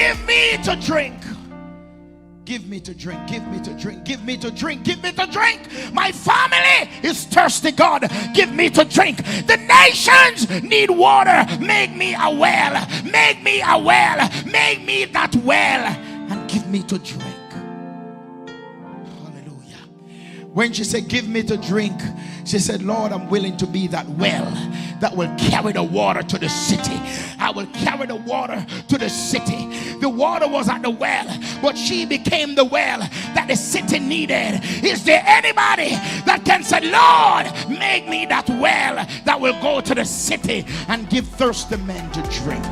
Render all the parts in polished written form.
give me to drink. Give me to drink, give me to drink, give me to drink, give me to drink. My family is thirsty, God. Give me to drink. The nations need water. Make me a well. Make me a well. Make me that well. And give me to drink. Hallelujah. When she said, give me to drink, she said, Lord, I'm willing to be that well that will carry the water to the city. I will carry the water to the city. The water was at the well, but she became the well that the city needed. Is there anybody that can say, Lord, make me that well that will go to the city and give thirsty men to drink?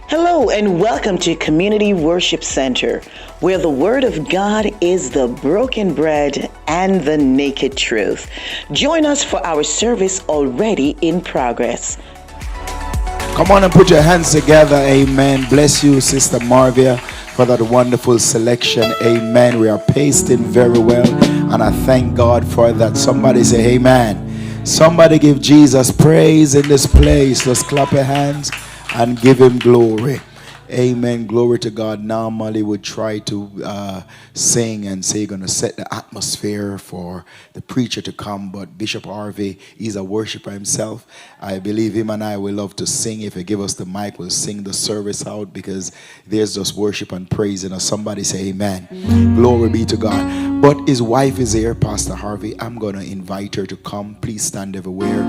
Hello and welcome to Community Worship Center, where the Word of God is the broken bread and the naked truth. Join us for our service already in progress. Come on and put your hands together. Amen. Bless you, Sister Morvia, for that wonderful selection. Amen. We are pasting very well, and I thank God for that. Somebody say amen. Somebody give Jesus praise in this place. Let's clap your hands and give him glory. Amen. Glory to God. Normally would try to sing and say you're going to set the atmosphere for the preacher to come, but Bishop Harvey, he's a worshiper himself. I believe him and I will love to sing. If you give us the mic, we'll sing the service out, because there's just worship and praise in us. Somebody say amen. Glory be to God. But his wife is here, Pastor Harvey. I'm going to invite her to come. Please stand everywhere.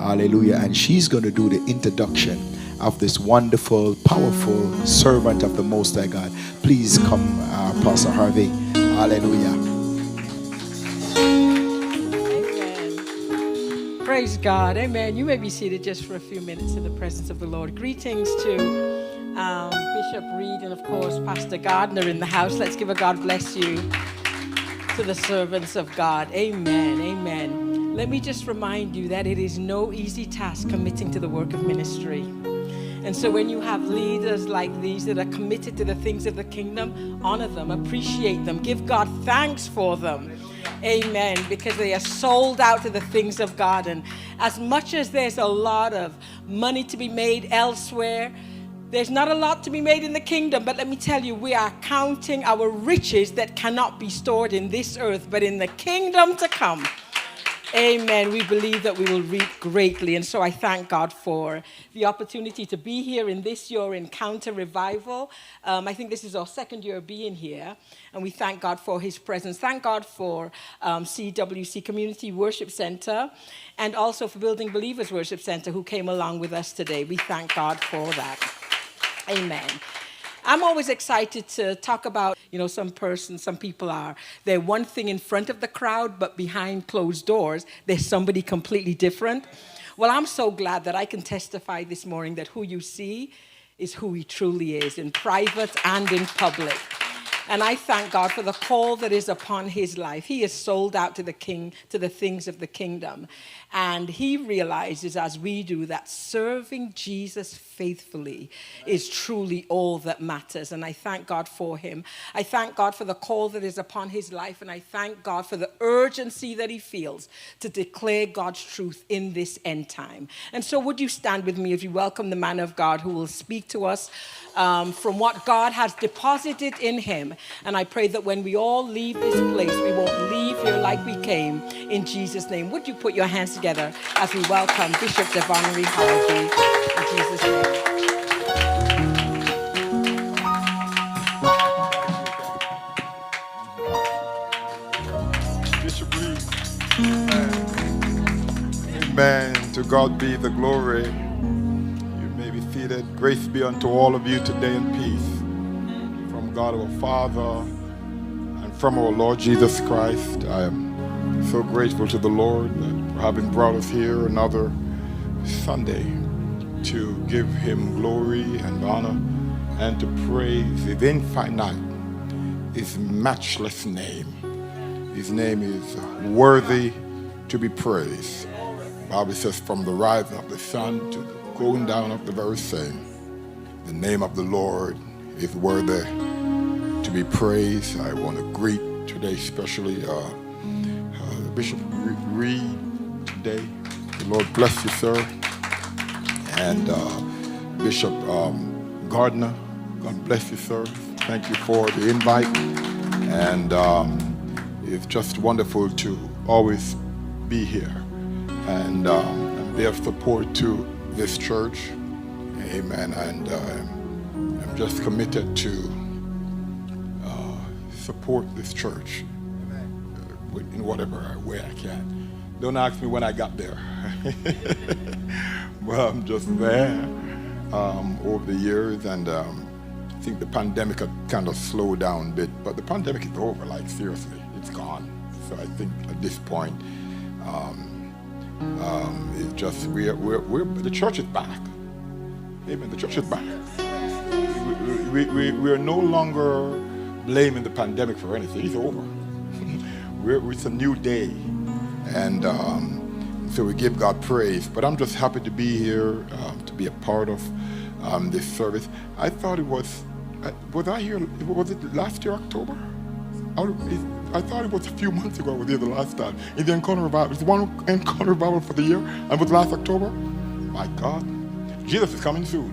Hallelujah. And she's going to do the introduction of this wonderful, powerful servant of the Most High God. Please come, Pastor Harvey. Hallelujah. Amen. Praise God. Amen. You may be seated just for a few minutes in the presence of the Lord. Greetings to Bishop Reid and, of course, Pastor Gardner in the house. Let's give a God bless you to the servants of God. Amen. Amen. Let me just remind you that it is no easy task committing to the work of ministry. And so when you have leaders like these that are committed to the things of the kingdom, honor them, appreciate them, give God thanks for them. Amen. Because they are sold out to the things of God. And as much as there's a lot of money to be made elsewhere, there's not a lot to be made in the kingdom. But let me tell you, we are counting our riches that cannot be stored in this earth, but in the kingdom to come. Amen. We believe that we will reap greatly. And so I thank God for the opportunity to be here in this your Encounter Revival. I think this is our second year being here. And we thank God for his presence. Thank God for CWC Community Worship Center, and also for Building Believers Worship Center, who came along with us today. We thank God for that. Amen. I'm always excited to talk about, some people they're one thing in front of the crowd, but behind closed doors, there's somebody completely different. Well, I'm so glad that I can testify this morning that who you see is who he truly is, in private and in public. And I thank God for the call that is upon his life. He is sold out to the King, to the things of the kingdom. And he realizes, as we do, that serving Jesus faithfully is truly all that matters. And I thank God for him. I thank God for the call that is upon his life. And I thank God for the urgency that he feels to declare God's truth in this end time. And so would you stand with me as we welcome the man of God who will speak to us from what God has deposited in him. And I pray that when we all leave this place, we won't leave here like we came. In Jesus' name, would you put your hands together as we welcome Bishop Devonry Harvey in Jesus' name. Bishop Reid. Amen. To God be the glory. You may be seated. Grace be unto all of you today in peace. From God our Father and from our Lord Jesus Christ. I am so grateful to the Lord for having brought us here another Sunday to give him glory and honor and to praise his infinite, his matchless name. His name is worthy to be praised. The Bible says from the rising of the sun to the going down of the very same, the name of the Lord is worthy to be praised. I want to greet today especially Bishop Reid, today. The Lord bless you, sir. And Bishop Gardner, God bless you, sir. Thank you for the invite. And it's just wonderful to always be here. And be of support to this church. Amen. And I'm just committed to support this church in whatever way I can. Don't ask me when I got there. Well, I'm just there over the years, and I think the pandemic had kind of slowed down a bit, but the pandemic is over, like seriously, it's gone. So I think at this point, it's just, the church is back. Amen, the church is back. We're no longer blaming the pandemic for anything. It's over. It's a new day, and so we give God praise. But I'm just happy to be here, to be a part of this service. I thought it was I here? Was it last year, October? I thought it was a few months ago I was here the last time. In the Encounter Revival. It's one Encounter Revival for the year, and it was last October. My God, Jesus is coming soon.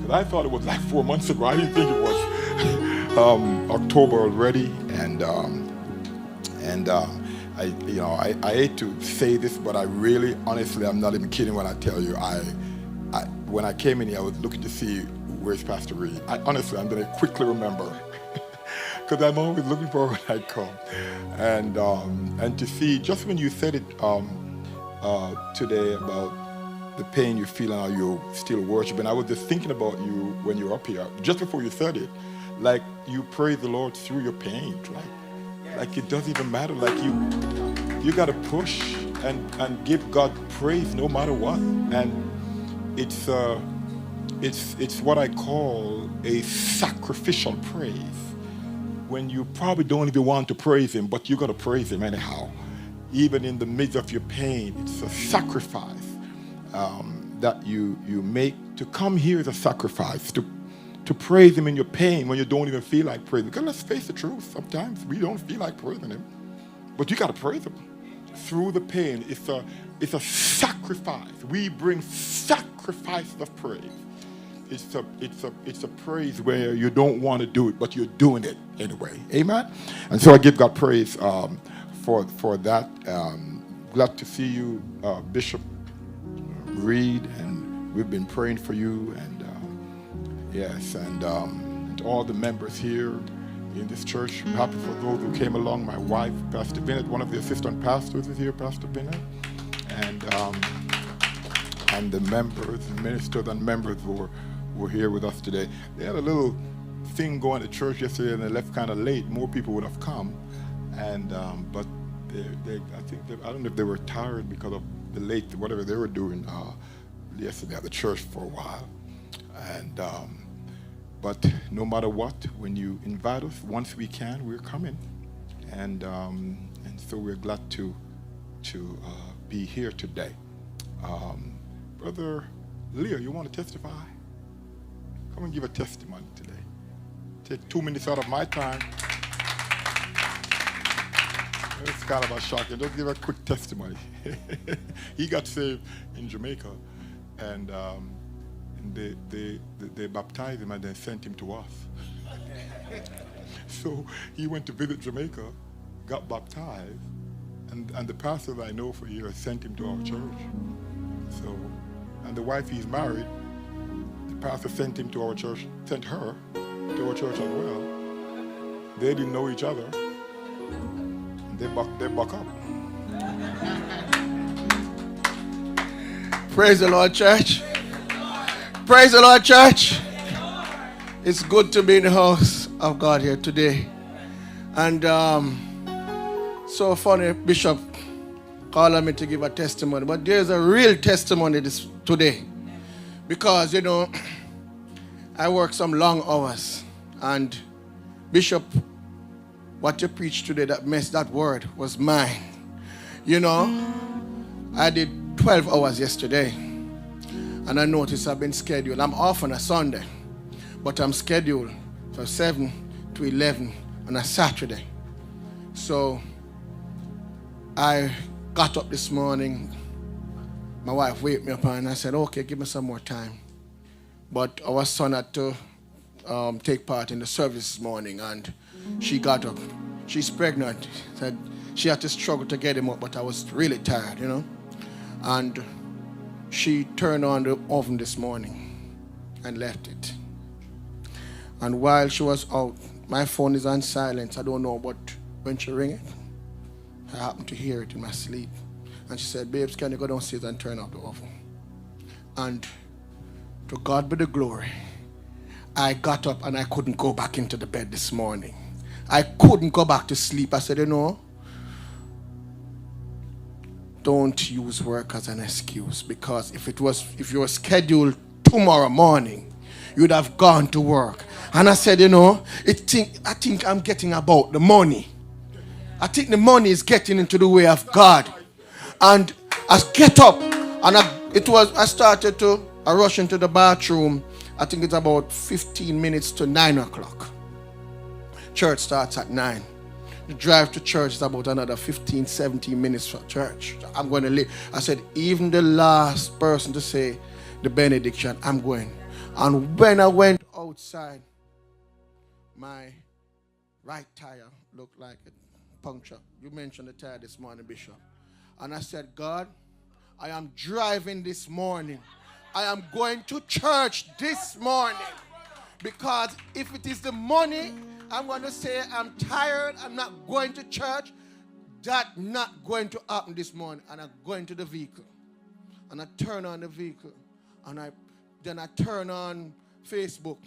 Because I thought it was like 4 months ago. I didn't think it was October already, and I hate to say this, but I really, honestly, I'm not even kidding when I tell you, when I came in here, I was looking to see where's Pastor Reid. I'm going to quickly remember, because I'm always looking for when I come, and to see, just when you said it today about the pain you feel and how you're still worshiping, I was just thinking about you when you're up here, just before you said it, like you praise the Lord through your pain, like it doesn't even matter, like you got to push and give God praise no matter what. And it's what I call a sacrificial praise, when you probably don't even want to praise him, but you got to praise him anyhow. Even in the midst of your pain, it's a sacrifice that you make. To come here is a sacrifice, to praise him in your pain when you don't even feel like praising. Because let's face the truth, sometimes we don't feel like praising him, but you got to praise him through the pain. It's a sacrifice. We bring sacrifice of praise. It's a praise where you don't want to do it, but you're doing it anyway. Amen. And so I give God praise for that. Glad to see you, Bishop Reid, and we've been praying for you, and yes, and all the members here in this church. I'm happy for those who came along. My wife, Pastor Bennett, one of the assistant pastors is here, Pastor Bennett, and the members, ministers, and members who were here with us today. They had a little thing going to church yesterday, and they left kind of late. More people would have come, and but I don't know if they were tired because of the late whatever they were doing yesterday at the church for a while, and. But no matter what, when you invite us, once we can, we're coming, and so we're glad to be here today. Brother Leo, you want to testify? Come and give a testimony today. Take 2 minutes out of my time. It's kind of a shocking. Just give a quick testimony. He got saved in Jamaica, and they baptized him and then sent him to us. So he went to visit Jamaica, got baptized, and the pastor that I know for years sent him to our church. So, and the wife he's married, the pastor sent him to our church, sent her to our church as well. They didn't know each other. And they buck up. Praise the Lord, church. Praise the Lord, church. It's good to be in the house of God here today. And so funny, Bishop calling me to give a testimony. But there's a real testimony today. Because, I work some long hours. And Bishop, what you preached today, that word was mine. I did 12 hours yesterday. And I noticed I've been scheduled. I'm off on a Sunday, but I'm scheduled from 7 to 11 on a Saturday. So I got up this morning. My wife waked me up and I said, okay, give me some more time. But our son had to take part in the service this morning, and she got up. She's pregnant. Said she had to struggle to get him up, but I was really tired, you know. And she turned on the oven this morning and left it. And while she was out, my phone is on silence. I don't know, but when she rang it, I happened to hear it in my sleep. And she said, babes, can you go downstairs and turn off the oven? And to God be the glory. I got up and I couldn't go back into the bed this morning. I couldn't go back to sleep. I said, you know, don't use work as an excuse, because if you were scheduled tomorrow morning, you'd have gone to work. And I said, you know, I think I'm getting about the money. I think the money is getting into the way of God. And I get up and I rush into the bathroom. I think it's about 15 minutes to 9 o'clock. Church starts at 9. The drive to church is about another 15, 17 minutes for church. I'm going to leave. I said, even the last person to say the benediction, I'm going. And when I went outside, my right tire looked like a puncture. You mentioned the tire this morning, Bishop. And I said, God, I am driving this morning. I am going to church this morning. Because if it is the money, I'm going to say I'm tired, I'm not going to church. That's not going to happen this morning. And I go into the vehicle. And I turn on the vehicle. And then I turn on Facebook.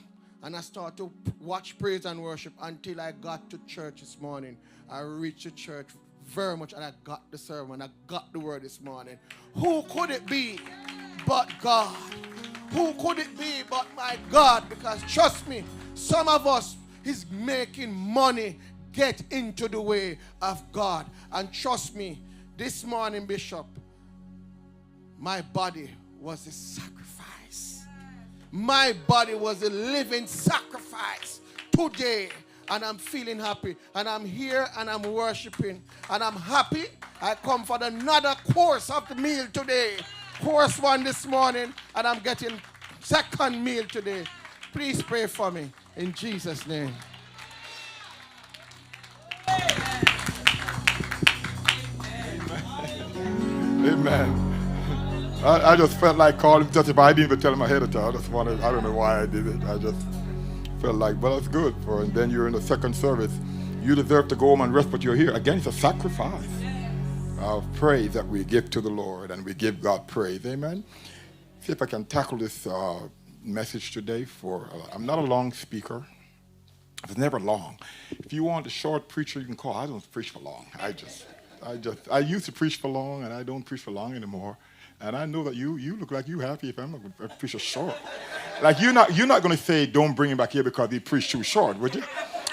And I start to watch praise and worship until I got to church this morning. I reached the church very much, and I got the sermon. I got the word this morning. Who could it be but God? Who could it be but my God? Because trust me, some of us is making money get into the way of God. And trust me, this morning, Bishop, my body was a sacrifice. My body was a living sacrifice today. And I'm feeling happy. And I'm here and I'm worshiping. And I'm happy. I come for another course of the meal today. Course 1 this morning. And I'm getting second meal today. Please pray for me. In Jesus' name. Amen. I just felt like calling him, if I didn't even tell him ahead of time. I don't know why I did it. I just felt like, well, it's good. And then you're in the second service. You deserve to go home and rest, but you're here. Again, it's a sacrifice of praise that we give to the Lord, and we give God praise. Amen. See if I can tackle this message today. I'm not a long speaker. It's never long. If you want a short preacher, you can call. I don't preach for long. I used to preach for long, and I don't preach for long anymore. And I know that you look like you happy if I'm going to preach a short. Like you're not going to say don't bring him back here because he preached too short, would you?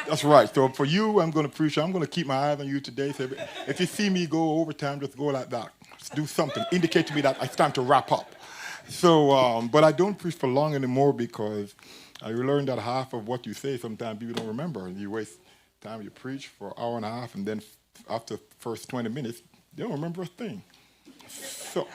That's right. So for you, I'm going to preach. I'm going to keep my eyes on you today. So if you see me go overtime, just go like that. Just do something. Indicate to me that it's time to wrap up. So, but I don't preach for long anymore because I learned that half of what you say sometimes people don't remember. And you waste time. You preach for an hour and a half, and then after the first 20 minutes, they don't remember a thing. So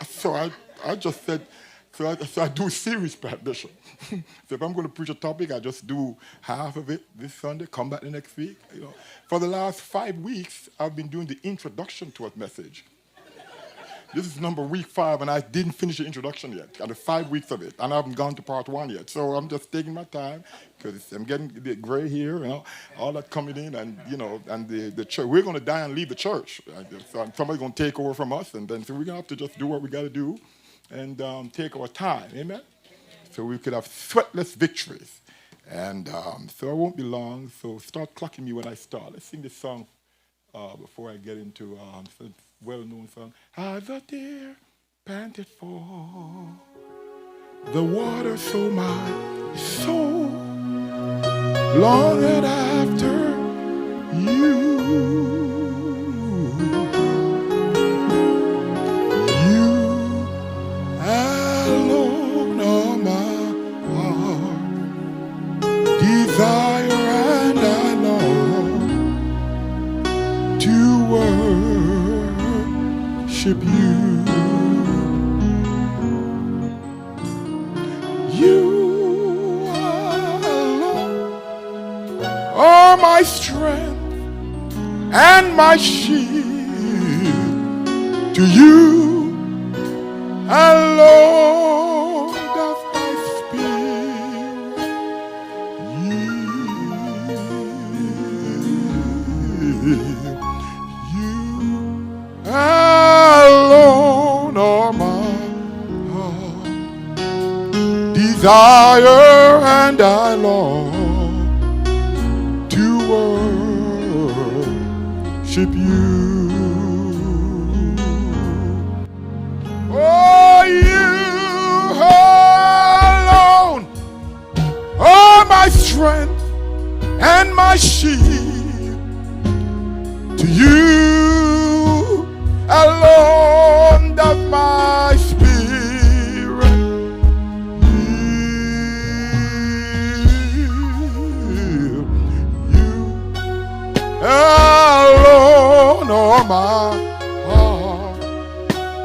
I just said, so I do a series, Bishop. So if I'm going to preach a topic, I just do half of it this Sunday, come back the next week. You know, for the last 5 weeks, I've been doing the introduction to a message. This is week 5, and I didn't finish the introduction yet. I had 5 weeks of it, and I haven't gone to part 1 yet. So I'm just taking my time because I'm getting a bit gray here, you know, all that coming in, and you know, and the church. We're going to die and leave the church. So somebody's going to take over from us, and then so we're going to have to just do what we got to do, and take our time, amen. So we could have sweatless victories, and so I won't be long. So start clocking me when I start. Let's sing this song before I get into well-known song. As a deer panted for the water, so my soul longed after you. You alone are my heart desire, and I long to worship worship you. You alone are my strength and my shield. To you alone doth my spirit yield. You alone are my heart desire, and I long to worship you. Oh, you alone are my strength and my shield. To you alone doth my spirit yield. You alone are my heart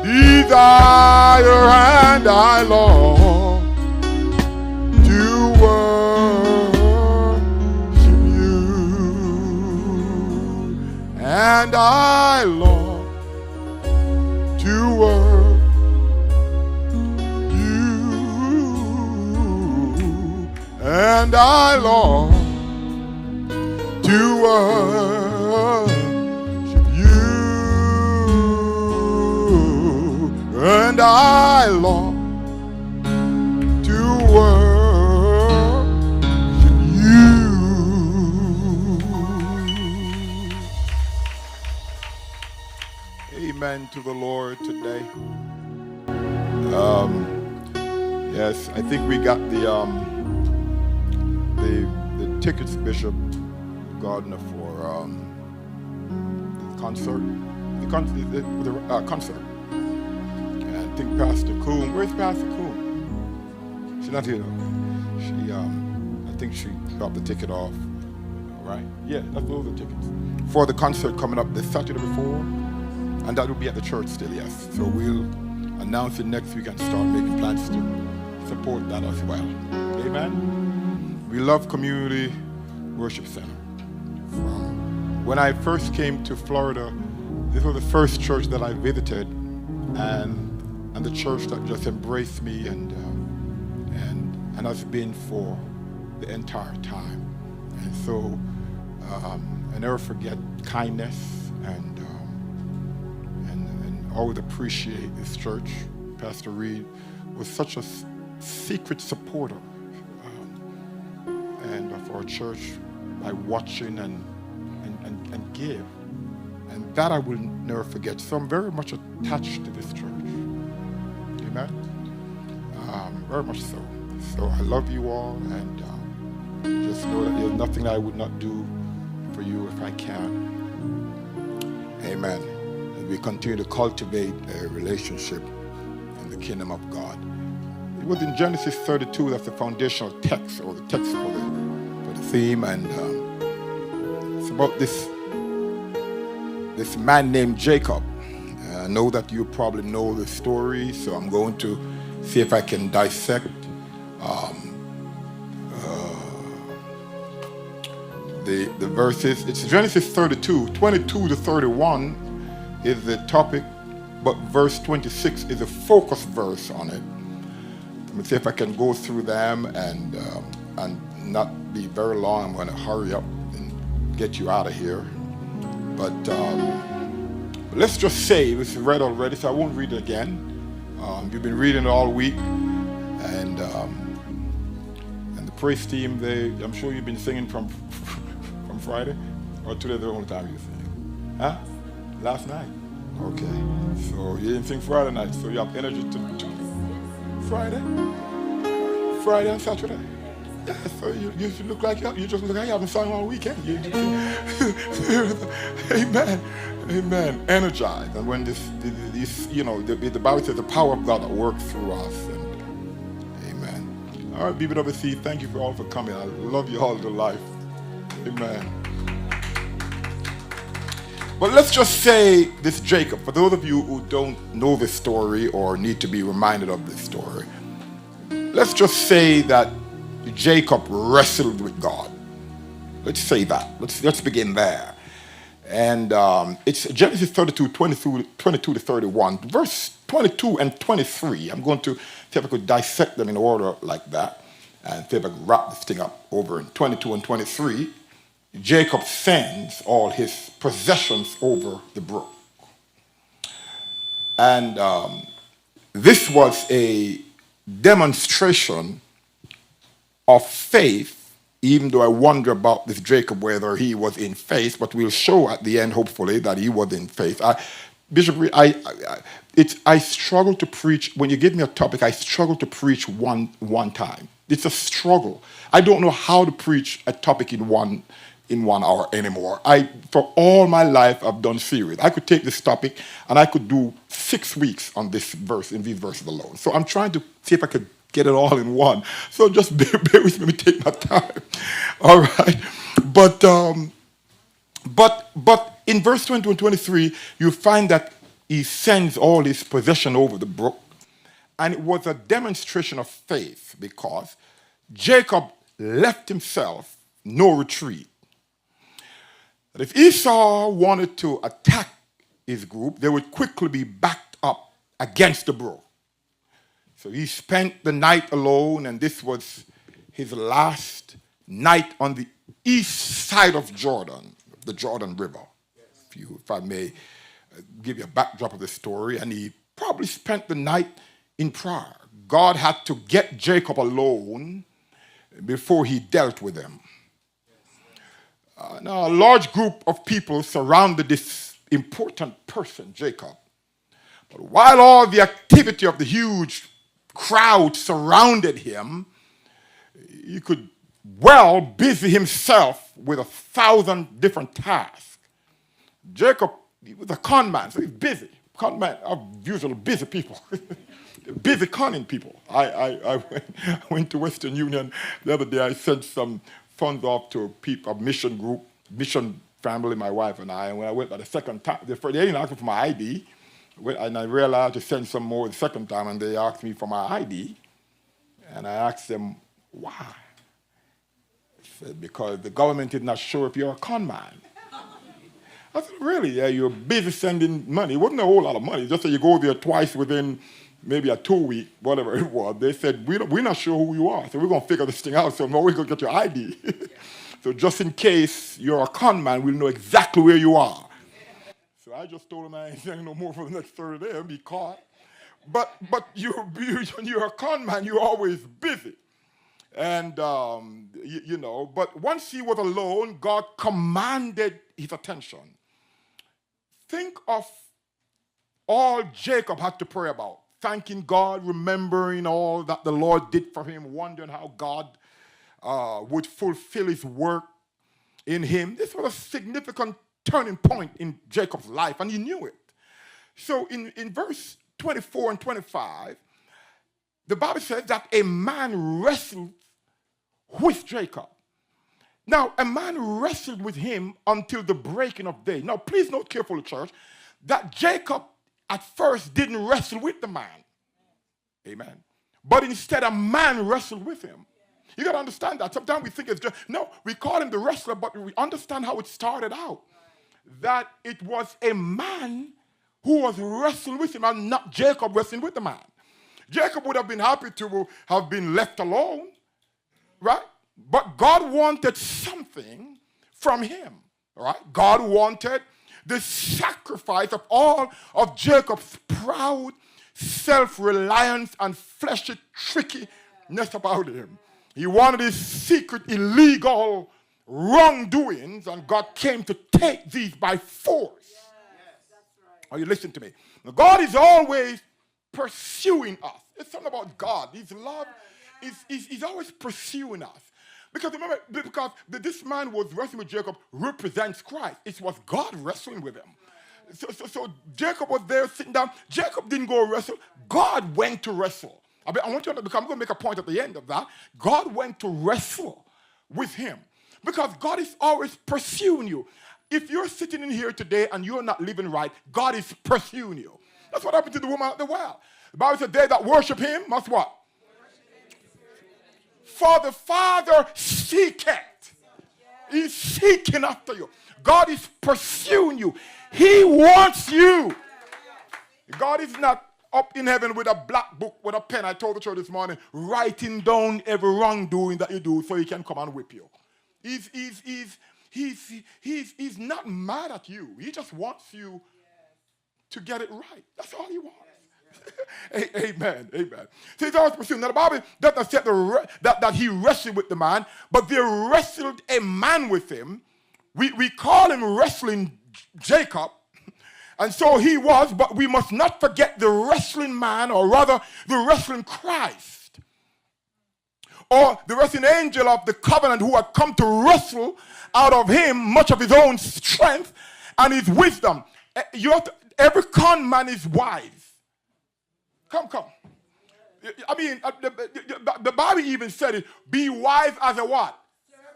desire, and I long to worship you, and I long to worship you, and I long to worship you, and I long to worship you. Amen to the Lord today. Yes, I think we got the tickets, Bishop Gardner, for the concert. The concert. And I think Pastor Coon. Where's Pastor Coon? She's not here though. She I think she dropped the ticket off. Right? Yeah, those are the tickets. For the concert coming up this Saturday before. And that will be at the church still, yes. So we'll announce it next week and start making plans to support that as well. Amen. We love Community Worship Center. When I first came to Florida, this was the first church that I visited, and the church that just embraced me and has been for the entire time. And so I never forget kindness and always appreciate this church. Pastor Reid was such a secret supporter and of our church by watching and give. And that I will never forget. So I'm very much attached to this church. Amen? Very much so. So I love you all, and just know that there's nothing I would not do for you if I can. Amen. And we continue to cultivate a relationship in the kingdom of God. It was in Genesis 32, that's the foundational text, or the text for the theme, and it's about this man named Jacob. I know that you probably know the story, so I'm going to see if I can dissect the verses. It's Genesis 32, 22 to 31 is the topic, but verse 26 is a focus verse on it. Let me see if I can go through them and not be very long. I'm going to hurry up and get you out of here. But let's just say, this is read already, so I won't read it again. You've been reading it all week, and the praise team, I'm sure you've been singing from Friday, or today's the only time you sing? Huh? Last night? Okay. So you didn't sing Friday night, so you have energy to Friday? Friday and Saturday? Yeah, so you look like you just look like you haven't sung all weekend. Amen. Amen. Energized. And when this the Bible says the power of God that works through us. And amen. All right, BBWC, thank you all for coming. I love you all to life. Amen. But let's just say this Jacob, for those of you who don't know this story or need to be reminded of this story, let's just say that Jacob wrestled with God. Let's say that. Let's begin there. And it's Genesis 32, 22 to 31. Verse 22 and 23. I'm going to see if I could dissect them in order like that and see if I could wrap this thing up over in 22 and 23. Jacob sends all his possessions over the brook. And this was a demonstration of faith, even though I wonder about this Jacob, whether he was in faith, but we'll show at the end, hopefully, that he was in faith. Bishop Reid, I struggle to preach. When you give me a topic, I struggle to preach one time. It's a struggle. I don't know how to preach a topic in 1 hour anymore. For all my life, I've done series. I could take this topic and I could do 6 weeks on this verse, in these verses alone. So I'm trying to see if I could get it all in one. So just bear with me, take my time. All right. But in verse 22 and 23, you find that he sends all his possession over the brook. And it was a demonstration of faith because Jacob left himself no retreat. But if Esau wanted to attack his group, they would quickly be backed up against the brook. So he spent the night alone, and this was his last night on the east side of Jordan, the Jordan River. If I may give you a backdrop of the story, and he probably spent the night in prayer. God had to get Jacob alone before he dealt with him. Now, a large group of people surrounded this important person, Jacob. But while all the activity of the huge crowd surrounded him, he could well busy himself with 1,000 different tasks. Jacob, he was a con man, so he's busy. Con man are usually busy people. Busy conning people. I went to Western Union the other day. I sent some funds off to a mission group, mission family, my wife and I. And when I went by the second time, they didn't ask me for my ID. And I realized to send some more the second time, and they asked me for my ID. And I asked them, why? I said, because the government is not sure if you're a con man. I said, really? Yeah, you're busy sending money. It wasn't a whole lot of money. Just so you go there twice within maybe a 2-week, whatever it was. They said, we're not sure who you are, so we're going to figure this thing out. So no, we're going to get your ID. So just in case you're a con man, we'll know exactly where you are. So I just told him I ain't saying no more for the next 30 days and be caught. But when you're a con man, you're always busy. And, but once he was alone, God commanded his attention. Think of all Jacob had to pray about. Thanking God, remembering all that the Lord did for him, wondering how God would fulfill his work in him. This was a significant turning point in Jacob's life, and he knew it. So in verse 24 and 25, the Bible says that a man wrestled with Jacob. Now, a man wrestled with him until the breaking of day. Now, please note carefully, church, that Jacob at first didn't wrestle with the man. Amen. But instead, a man wrestled with him. You got to understand that. Sometimes we think it's just, no, we call him the wrestler, but we understand how it started out. That it was a man who was wrestling with him and not Jacob wrestling with the man. Jacob would have been happy to have been left alone, right? But God wanted something from him, right? God wanted the sacrifice of all of Jacob's proud self-reliance and fleshy trickiness about him. He wanted his secret, illegal wrongdoings, and God came to take these by force. Are you listening to me? Now, God is always pursuing us. It's something about God. His love is always pursuing us. Because remember, this man was wrestling with Jacob represents Christ. It was God wrestling with him. So Jacob was there sitting down. Jacob didn't go wrestle. God went to wrestle. I want you to, because I'm going to make a point at the end of that. God went to wrestle with him. Because God is always pursuing you. if you're sitting in here today and you're not living right, God is pursuing you. That's what happened to the woman at the well. The Bible said, they that worship him must what? For the Father seeketh. He's seeking after you. God is pursuing you. He wants you. God is not up in heaven with a black book, with a pen, I told the church this morning, writing down every wrongdoing that you do so he can come and whip you. He's not mad at you. He just wants you to get it right. That's all he wants. Amen. So he's always pursuing. Now the Bible doesn't say that he wrestled with the man, but they wrestled a man with him. We call him wrestling Jacob. And so he was, but we must not forget the wrestling man, or rather the wrestling Christ, or the wrestling angel of the covenant who had come to wrestle out of him much of his own strength and his wisdom. Every con man is wise. Come. I mean, the Bible even said it, be wise as a what?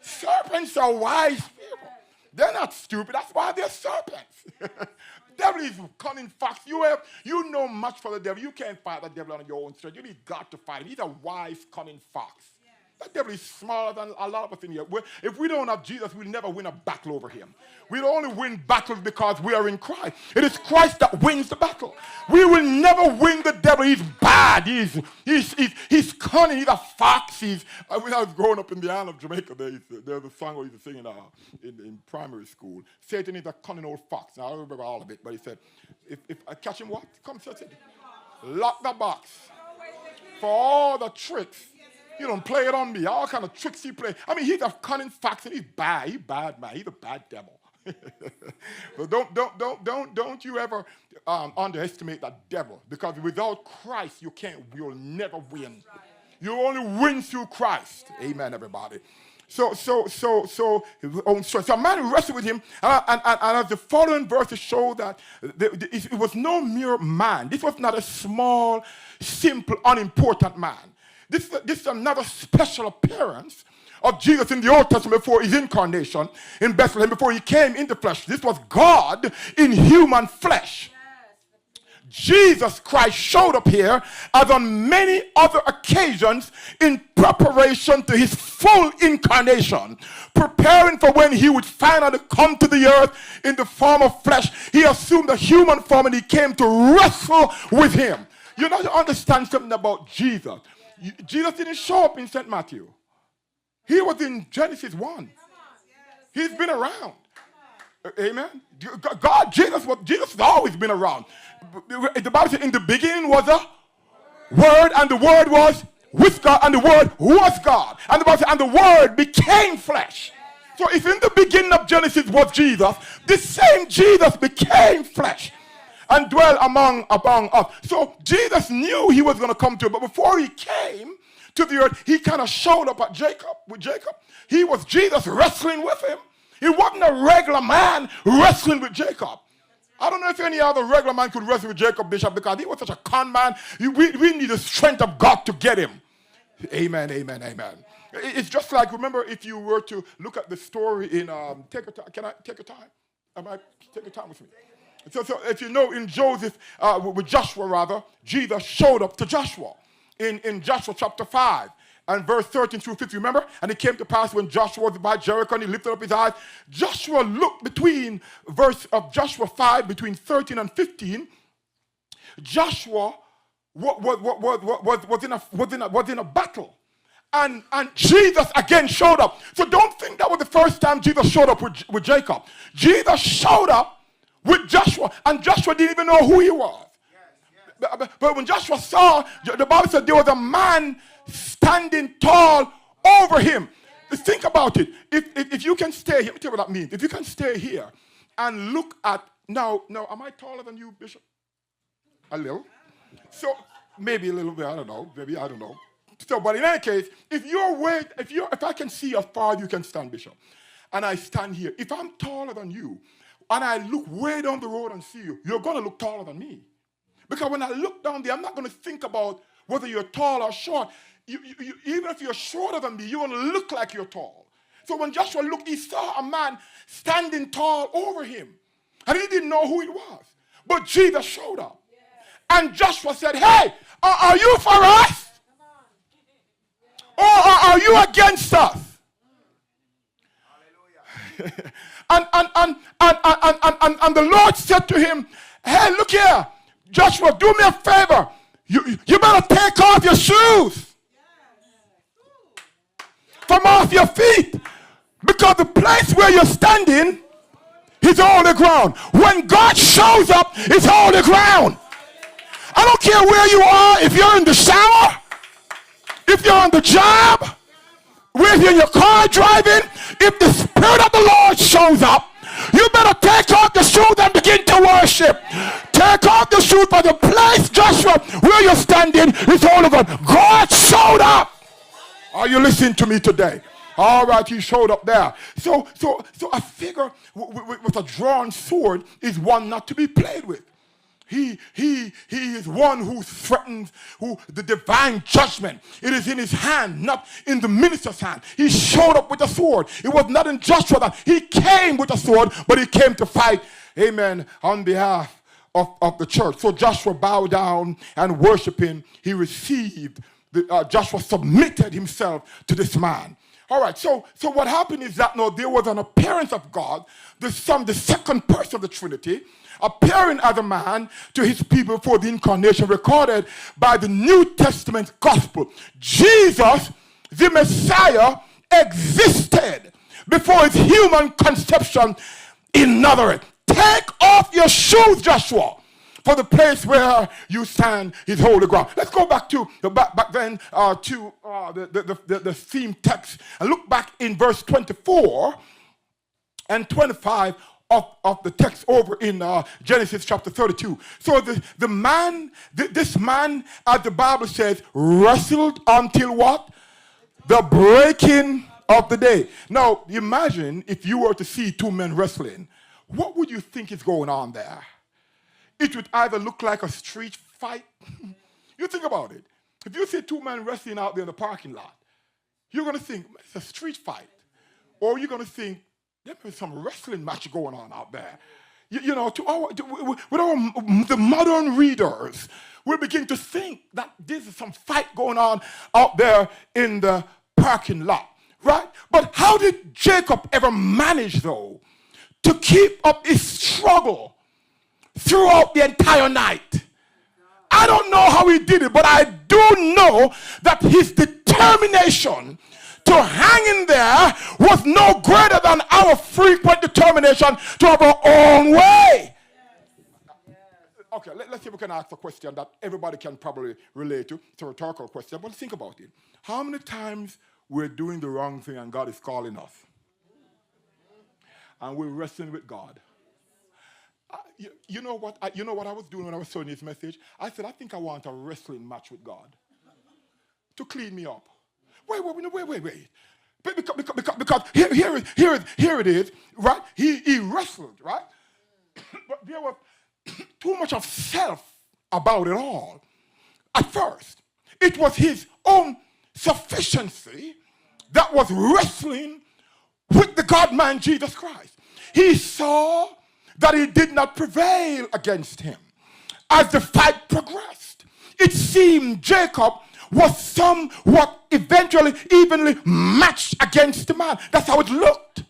Serpents are wise people. They're not stupid. That's why they're serpents. Devil is cunning fox. You know much for the devil. You can't fight the devil on your own strength. You need God to fight him. He's a wise, cunning fox. Yes. That devil is smarter than a lot of us in here. If we don't have Jesus, we'll never win a battle over him. We'll only win battles because we are in Christ. It is Christ that wins the battle. We will never win the devil. He's bad. He's cunning. He's a fox. When I was growing up in the island of Jamaica, there's a song we used to sing in primary school. Satan is a cunning old fox. Now, I don't remember all of it, but he said, if I catch him, what? Come, Satan. Lock the box. For all the tricks. He don't play it on me. All kind of tricks he play. I mean, he's a cunning fox and he's bad. He's bad, man. He's a bad devil. But don't you ever underestimate that devil, because without Christ you'll never win. You only win through Christ. Amen, everybody. So a man wrestled with him, and as the following verses show that it was no mere man. This was not a small, simple, unimportant man. This is another special appearance of Jesus in the Old Testament before his incarnation in Bethlehem, before he came in the flesh. This was God in human flesh. Jesus Christ showed up here as on many other occasions in preparation to his full incarnation, preparing for when he would finally come to the earth in the form of flesh. He assumed a human form and he came to wrestle with him. You know, you understand something about Jesus. Jesus didn't show up in St. Matthew. He was in Genesis 1. He's been around. Amen. Jesus has always been around. The Bible says in the beginning was a word, and the word was with God, and the word was God. And the Bible says, and the word became flesh. So if in the beginning of Genesis was Jesus, this same Jesus became flesh and dwell among us. So Jesus knew he was going to come to it, but before he came to the earth, he kind of showed up with Jacob. He was Jesus wrestling with him. He wasn't a regular man wrestling with Jacob. I don't know if any other regular man could wrestle with Jacob, Bishop, because he was such a con man. We need the strength of God to get him. Amen. It's just like, remember, if you were to look at the story in, can I take a time? Take a time with me. So if you know, in Joseph, with Joshua rather, Jesus showed up to Joshua in Joshua chapter 5 and verse 13 through 15. Remember? And it came to pass when Joshua was by Jericho and he lifted up his eyes. Joshua looked between verse of Joshua 5, between 13 and 15. Joshua was in a battle. And Jesus again showed up. So don't think that was the first time Jesus showed up with Jacob. Jesus showed up with Joshua, and Joshua didn't even know who he was. Yes. But when Joshua saw, the Bible said there was a man standing tall over him. Think about it. If you can stay here, let me tell you what that means. If you can stay here and look at, now, am I taller than you, Bishop? A little. So maybe a little bit, I don't know. So, but in any case, if I can see as far as you can stand, Bishop, and I stand here, if I'm taller than you, and I look way down the road and see you, you're going to look taller than me. Because when I look down there, I'm not going to think about whether you're tall or short. Even if you're shorter than me, you're going to look like you're tall. So when Joshua looked, he saw a man standing tall over him. And he didn't know who it was. But Jesus showed up. And Joshua said, hey, are you for us? Or are you against us? and the Lord said to him, hey, look here, Joshua, do me a favor. You better take off your shoes from off your feet, because the place where you're standing is holy ground. When God shows up, it's holy ground. I don't care where you are, if you're in the shower, if you're on the job, if you're in your car driving, if the Spirit of the Lord shows up, you better take off the shoes and begin to worship. Take off the shoes, for the place, Joshua, where you're standing is holy ground. God showed up. Are you listening to me today? All right, he showed up there. So a figure with a drawn sword is one not to be played with. He is one who threatens the divine judgment. It is in his hand, not in the minister's hand. He showed up with a sword. It was not in Joshua that he came with a sword, but he came to fight, amen, on behalf of the church. So Joshua bowed down and worshiping. He received, Joshua submitted himself to this man. All right, so what happened is that there was an appearance of God, the second person of the Trinity, appearing as a man to his people for the incarnation, recorded by the New Testament gospel. Jesus, the Messiah, existed before his human conception in Nazareth. Take off your shoes, Joshua, for the place where you stand is holy ground. Let's go back to the theme text and look back in verse 24 and 25 of the text over in Genesis chapter 32. So this man, as the Bible says, wrestled until what? The breaking of the day. Now, imagine if you were to see two men wrestling. What would you think is going on there? It would either look like a street fight. You think about it. If you see two men wrestling out there in the parking lot, you're going to think it's a street fight. Or you're going to think there's some wrestling match going on out there. With the modern readers, we begin to think that there's some fight going on out there in the parking lot, right? But how did Jacob ever manage, though, to keep up his struggle throughout the entire night? I don't know how he did it, but I do know that his determination to hang in there was no greater than our frequent determination to have our own way. Okay, let's see if we can ask a question that everybody can probably relate to. It's a rhetorical question, but think about it. How many times we're doing the wrong thing and God is calling us? And we're wrestling with God. You know what I was doing when I was showing this message? I said, I think I want a wrestling match with God to clean me up. Wait. Because here it is, right? He wrestled, right? But there was too much of self about it all. At first, it was his own sufficiency that was wrestling with the God-man Jesus Christ. He saw that he did not prevail against him. As the fight progressed, it seemed Jacob was somewhat eventually evenly matched against the man. That's how it looked.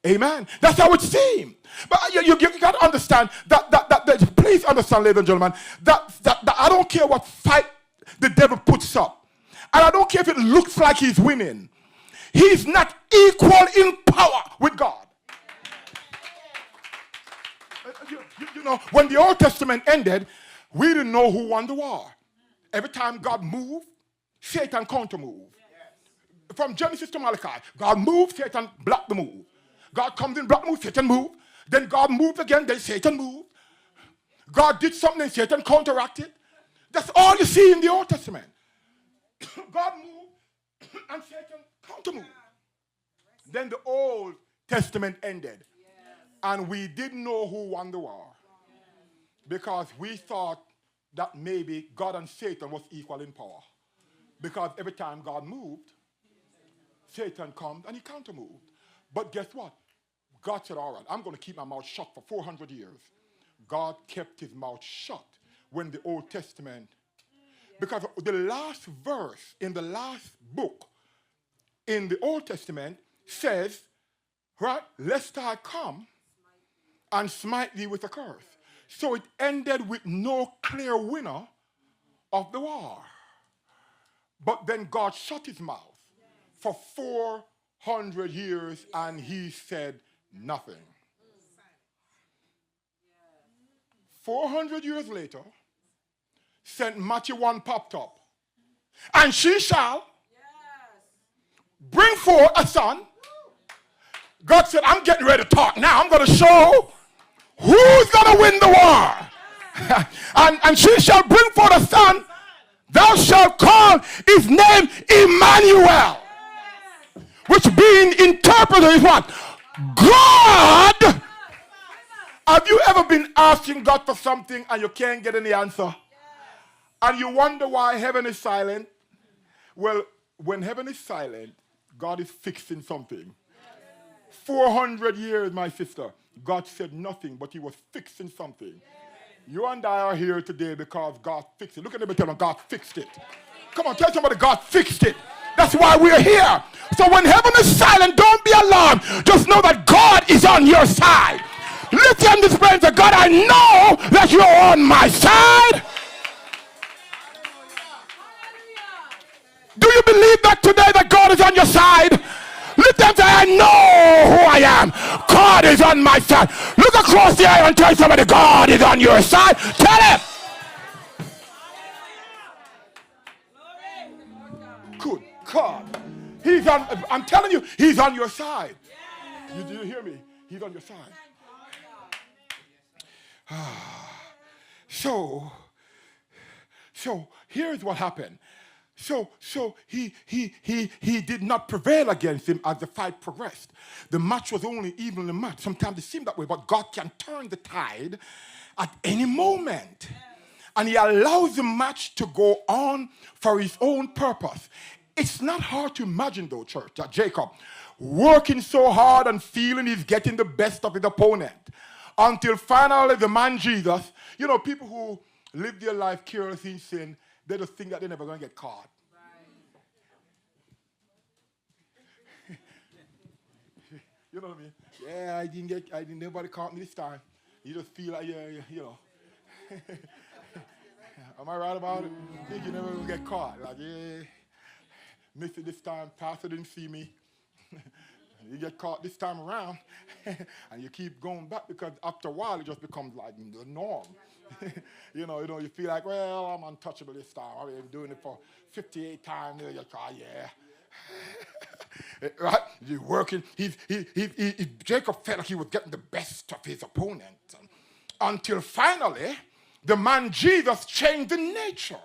Amen. That's how it seemed. But you got to understand that please understand, ladies and gentlemen, that I don't care what fight the devil puts up. And I don't care if it looks like he's winning. He's not equal in power with God. When the Old Testament ended, we didn't know who won the war. Every time God moved, Satan counter-moved. From Genesis to Malachi, God moved, Satan blocked the move. God comes in, block move, Satan moved. Then God moved again, then Satan moved. God did something, and Satan counteracted. That's all you see in the Old Testament. God moved, and Satan counter-moved. Then the Old Testament ended. And we didn't know who won the war. Because we thought that maybe God and Satan was equal in power. Because every time God moved, Satan comes and he countermoved. But guess what? God said, all right, I'm going to keep my mouth shut for 400 years. God kept his mouth shut when the Old Testament, because the last verse in the last book in the Old Testament says, right, lest I come and smite thee with a curse. So it ended with no clear winner of the war. But then God shut his mouth for 400 years and he said nothing. 400 years later, St. Matthew 1 popped up. And she shall bring forth a son. God said, I'm getting ready to talk now. I'm going to show who's going to win the war. and she shall bring forth a son. Thou shalt call his name Emmanuel. Which being interpreted is what? God. Have you ever been asking God for something and you can't get any answer? And you wonder why heaven is silent? Well, when heaven is silent, God is fixing something. 400 years, my sister, God said nothing, but he was fixing something. You and I are here today because God fixed it. Look at them and tell them, God fixed it. Come on, tell somebody God fixed it. That's why we're here. So when heaven is silent, don't be alarmed. Just know that God is on your side. Lift your this prayer and say, God, I know that you're on my side. Do you believe that today that God is on your side? Lift them and say, I know who I am. God is on my side. Look across the aisle and tell somebody, God is on your side. Tell him. Good God. He's on, I'm telling you, he's on your side. Do you hear me? He's on your side. So here's what happened. So he did not prevail against him as the fight progressed. The match was only evenly matched. Sometimes it seemed that way, but God can turn the tide at any moment. And he allows the match to go on for his own purpose. It's not hard to imagine, though, church, that Jacob, working so hard and feeling he's getting the best of his opponent, until finally the man Jesus, you know, people who live their life careless in sin, they just think that they're never going to get caught. Right. You know what I mean? Yeah, nobody caught me this time. You just feel like, you know. Am I right about it? Think you're never going to get caught. Like, yeah, missed it this time. Pastor didn't see me. You get caught this time around, and you keep going back because after a while it just becomes like the norm. you know, you feel like, well, I'm untouchable this time. I've been doing it for 58 times. You're like, yeah. Right? You're working. Jacob felt like he was getting the best of his opponent. Until finally, the man Jesus changed the nature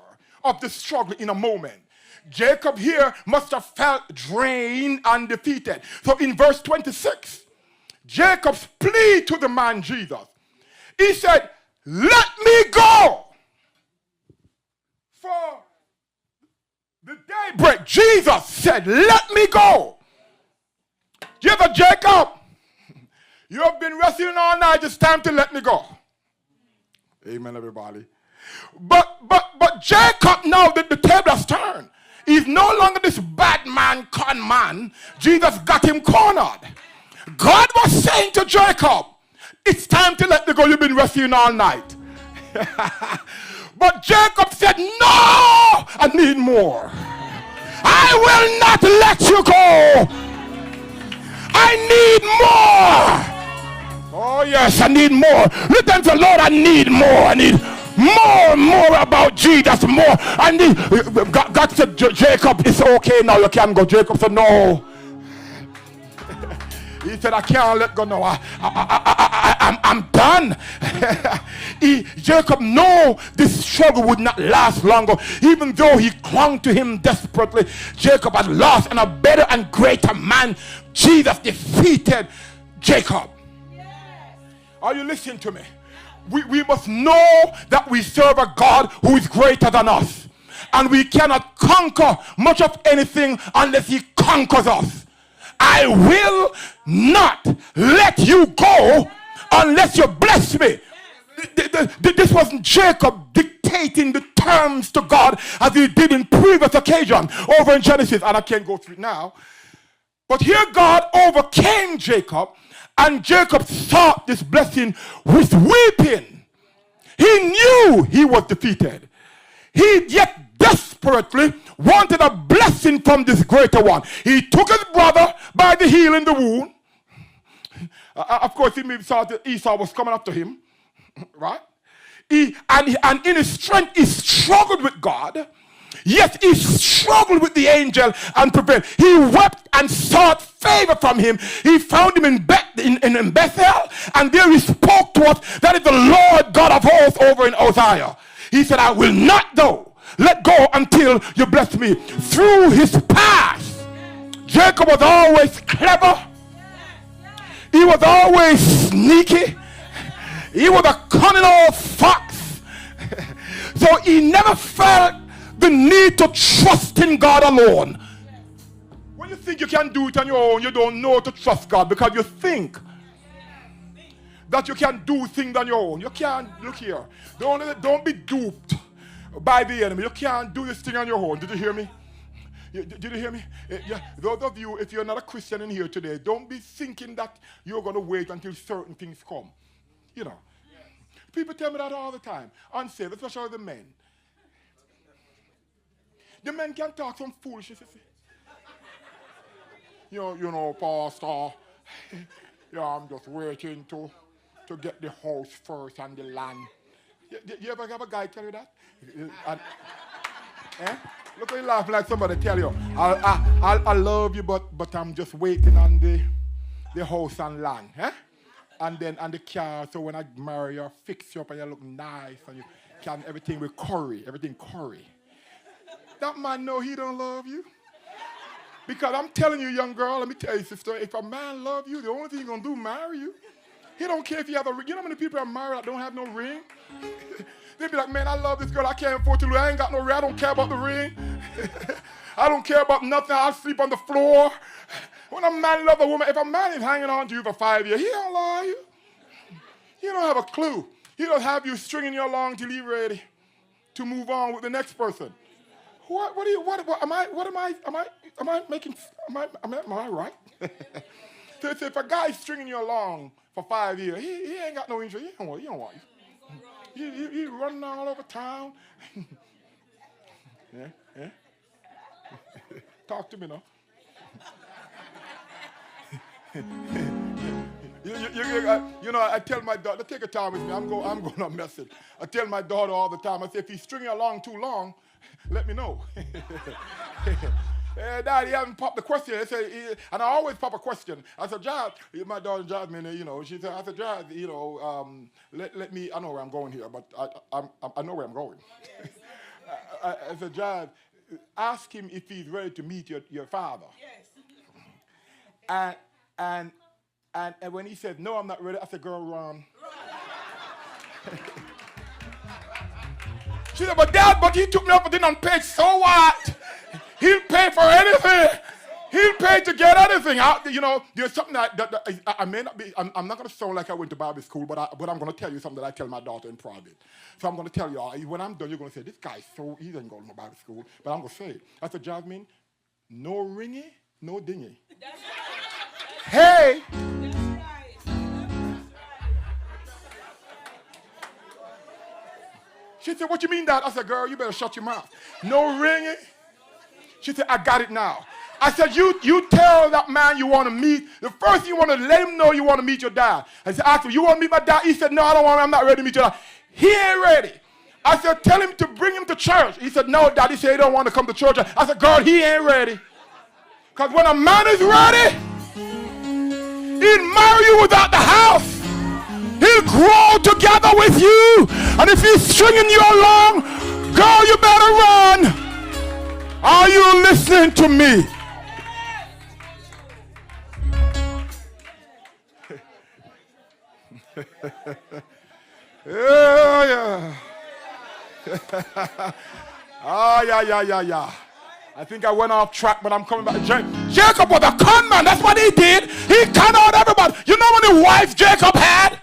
of the struggle in a moment. Jacob here must have felt drained and defeated. So in verse 26, Jacob's plea to the man Jesus, he said, let me go for the daybreak. Jesus said, let me go. Jacob, you have been wrestling all night. It's time to let me go. Amen, everybody. But Jacob, now that the table has turned, he's no longer this bad man, con man. Jesus got him cornered. God was saying to Jacob, it's time to let me go. You've been wrestling all night. But Jacob said, no, I need more. I will not let you go. I need more. Oh, yes, I need more. Let them say, Lord, I need more. I need more about Jesus, more. I need. God said, Jacob, it's okay now. You can go. Jacob said, no. He said, I can't let go now. I'm done. Jacob knew this struggle would not last longer. Even though he clung to him desperately, Jacob had lost, and a better and greater man, Jesus, defeated Jacob. Yes. Are you listening to me? We must know that we serve a God who is greater than us. And we cannot conquer much of anything unless he conquers us. I will not let you go unless you bless me. This wasn't Jacob dictating the terms to God as he did in previous occasion over in Genesis, and I can't go through it now. But here God overcame Jacob, and Jacob sought this blessing with weeping. He knew he was defeated. He yet desperately wanted a blessing from this greater one. He took his brother by the heel in the wound. Of course, he maybe saw that Esau was coming after him. Right? And in his strength, he struggled with God. Yes, he struggled with the angel and prevailed. He wept and sought favor from him. He found him in Bethel, and there he spoke to us. That is the Lord God of hosts over in Uzziah. He said, I will not though let go until you bless me. Through his past, Jacob was always clever. He was always sneaky. He was a cunning old fox. So he never felt the need to trust in God alone. When you think you can do it on your own, you don't know to trust God because you think that you can do things on your own. You can't. Look here. Don't be duped by the enemy. You can't do this thing on your own. Did you hear me? Did you hear me? Yeah. Those of you, if you're not a Christian in here today, don't be thinking that you're going to wait until certain things come. You know. People tell me that all the time. Unsaved, especially the men. The men can talk some foolishness. You know, Pastor. Yeah, I'm just waiting to get the house first and the land. You ever have a guy tell you that? Look at you laughing like somebody tell you, I love you, but I'm just waiting on the house and land. And the car, so when I marry you, fix you up and you look nice and you can everything with everything curry. That man know he don't love you. Because I'm telling you, young girl, let me tell you, sister, if a man love you, the only thing he's going to do is marry you. He don't care if you have a ring. You know how many people are married that don't have no ring? They be like, man, I love this girl. I can't afford to lose. I ain't got no ring. I don't care about the ring. I don't care about nothing. I'll sleep on the floor. When a man loves a woman, if a man is hanging on to you for 5 years, he don't love you. He don't have a clue. He don't have you stringing you along till he's ready to move on with the next person. Am I right? So if a guy's stringing you along for 5 years, he ain't got no interest. He don't want you. He running all over town. Yeah. Talk to me now. You know, I tell my daughter, take your time with me. I'm going to message. I tell my daughter all the time. I say, if he's stringing along too long, let me know. Daddy, he hasn't popped the question. And I always pop a question. I said, my daughter Jasmine, you know, she said, I said, Jazz, you know, let me, I know where I'm going here, but I know where I'm going. I said, Jazz, ask him if he's ready to meet your father. Yes. And when he said, no, I'm not ready, I said, girl, run. She said, but he took me up for dinner and paid, so what? He'll pay for anything. He'll pay to get anything. You know, there's something that I may not be, I'm not going to sound like I went to Bible school, but I'm going to tell you something that I tell my daughter in private. So I'm going to tell you, when I'm done, you're going to say, this guy's so, he didn't go to Bible school, but I'm going to say it. I said, Jasmine, no ringy, no dingy. That's right. Hey. That's right. She said, what you mean, Dad? I said, girl, you better shut your mouth. No ringing. She said, I got it now. I said, you tell that man you want to meet. The first thing you want to let him know you want to meet your dad. I said, ask him, you want to meet my dad? He said, no, I'm not ready to meet your dad. He ain't ready. I said, tell him to bring him to church. He said, no, Dad. He said he don't want to come to church. I said, girl, he ain't ready. Because when a man is ready, he'll marry you without the house. He'll grow together with you. And if he's stringing you along, girl, you better run. Are you listening to me? Yeah. Yeah. I think I went off track, but I'm coming back. Jacob was a con man. That's what he did. He conned out everybody. You know how many wives Jacob had?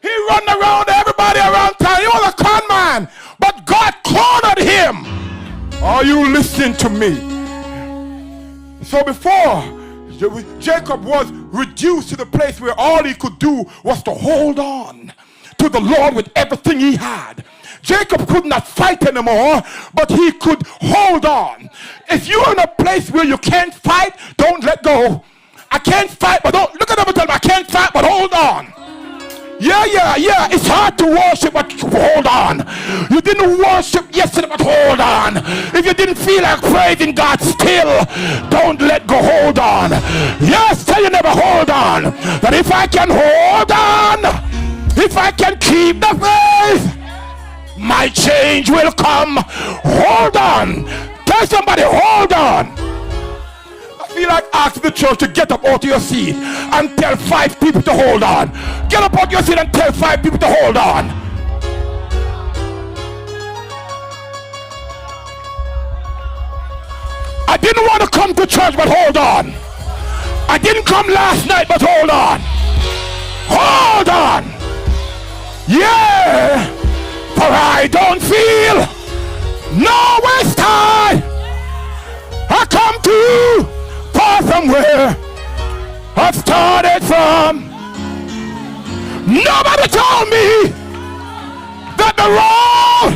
He run around everybody around town. He was a con man. But God cornered him. Are you listening to me? So before, Jacob was reduced to the place where all he could do was to hold on to the Lord with everything he had. Jacob could not fight anymore, but he could hold on. If you're in a place where you can't fight, don't let go. I can't fight, but don't look at them and tell them I can't fight, but hold on. Yeah. It's hard to worship, but hold on. You didn't worship yesterday, but hold on. If you didn't feel like praising God still, don't let go. Hold on. Yes, tell you never hold on. But if I can hold on, if I can keep the faith, my change will come. Hold on. Tell somebody, hold on. I feel like asking the church to get up out of your seat and tell 5 people to hold on. Get up out of your seat and tell 5 people to hold on. I didn't want to come to church, but hold on. I didn't come last night, but hold on. Hold on. Yeah. For I don't feel no waste time. I come to far from where I started from. Nobody told me that the road.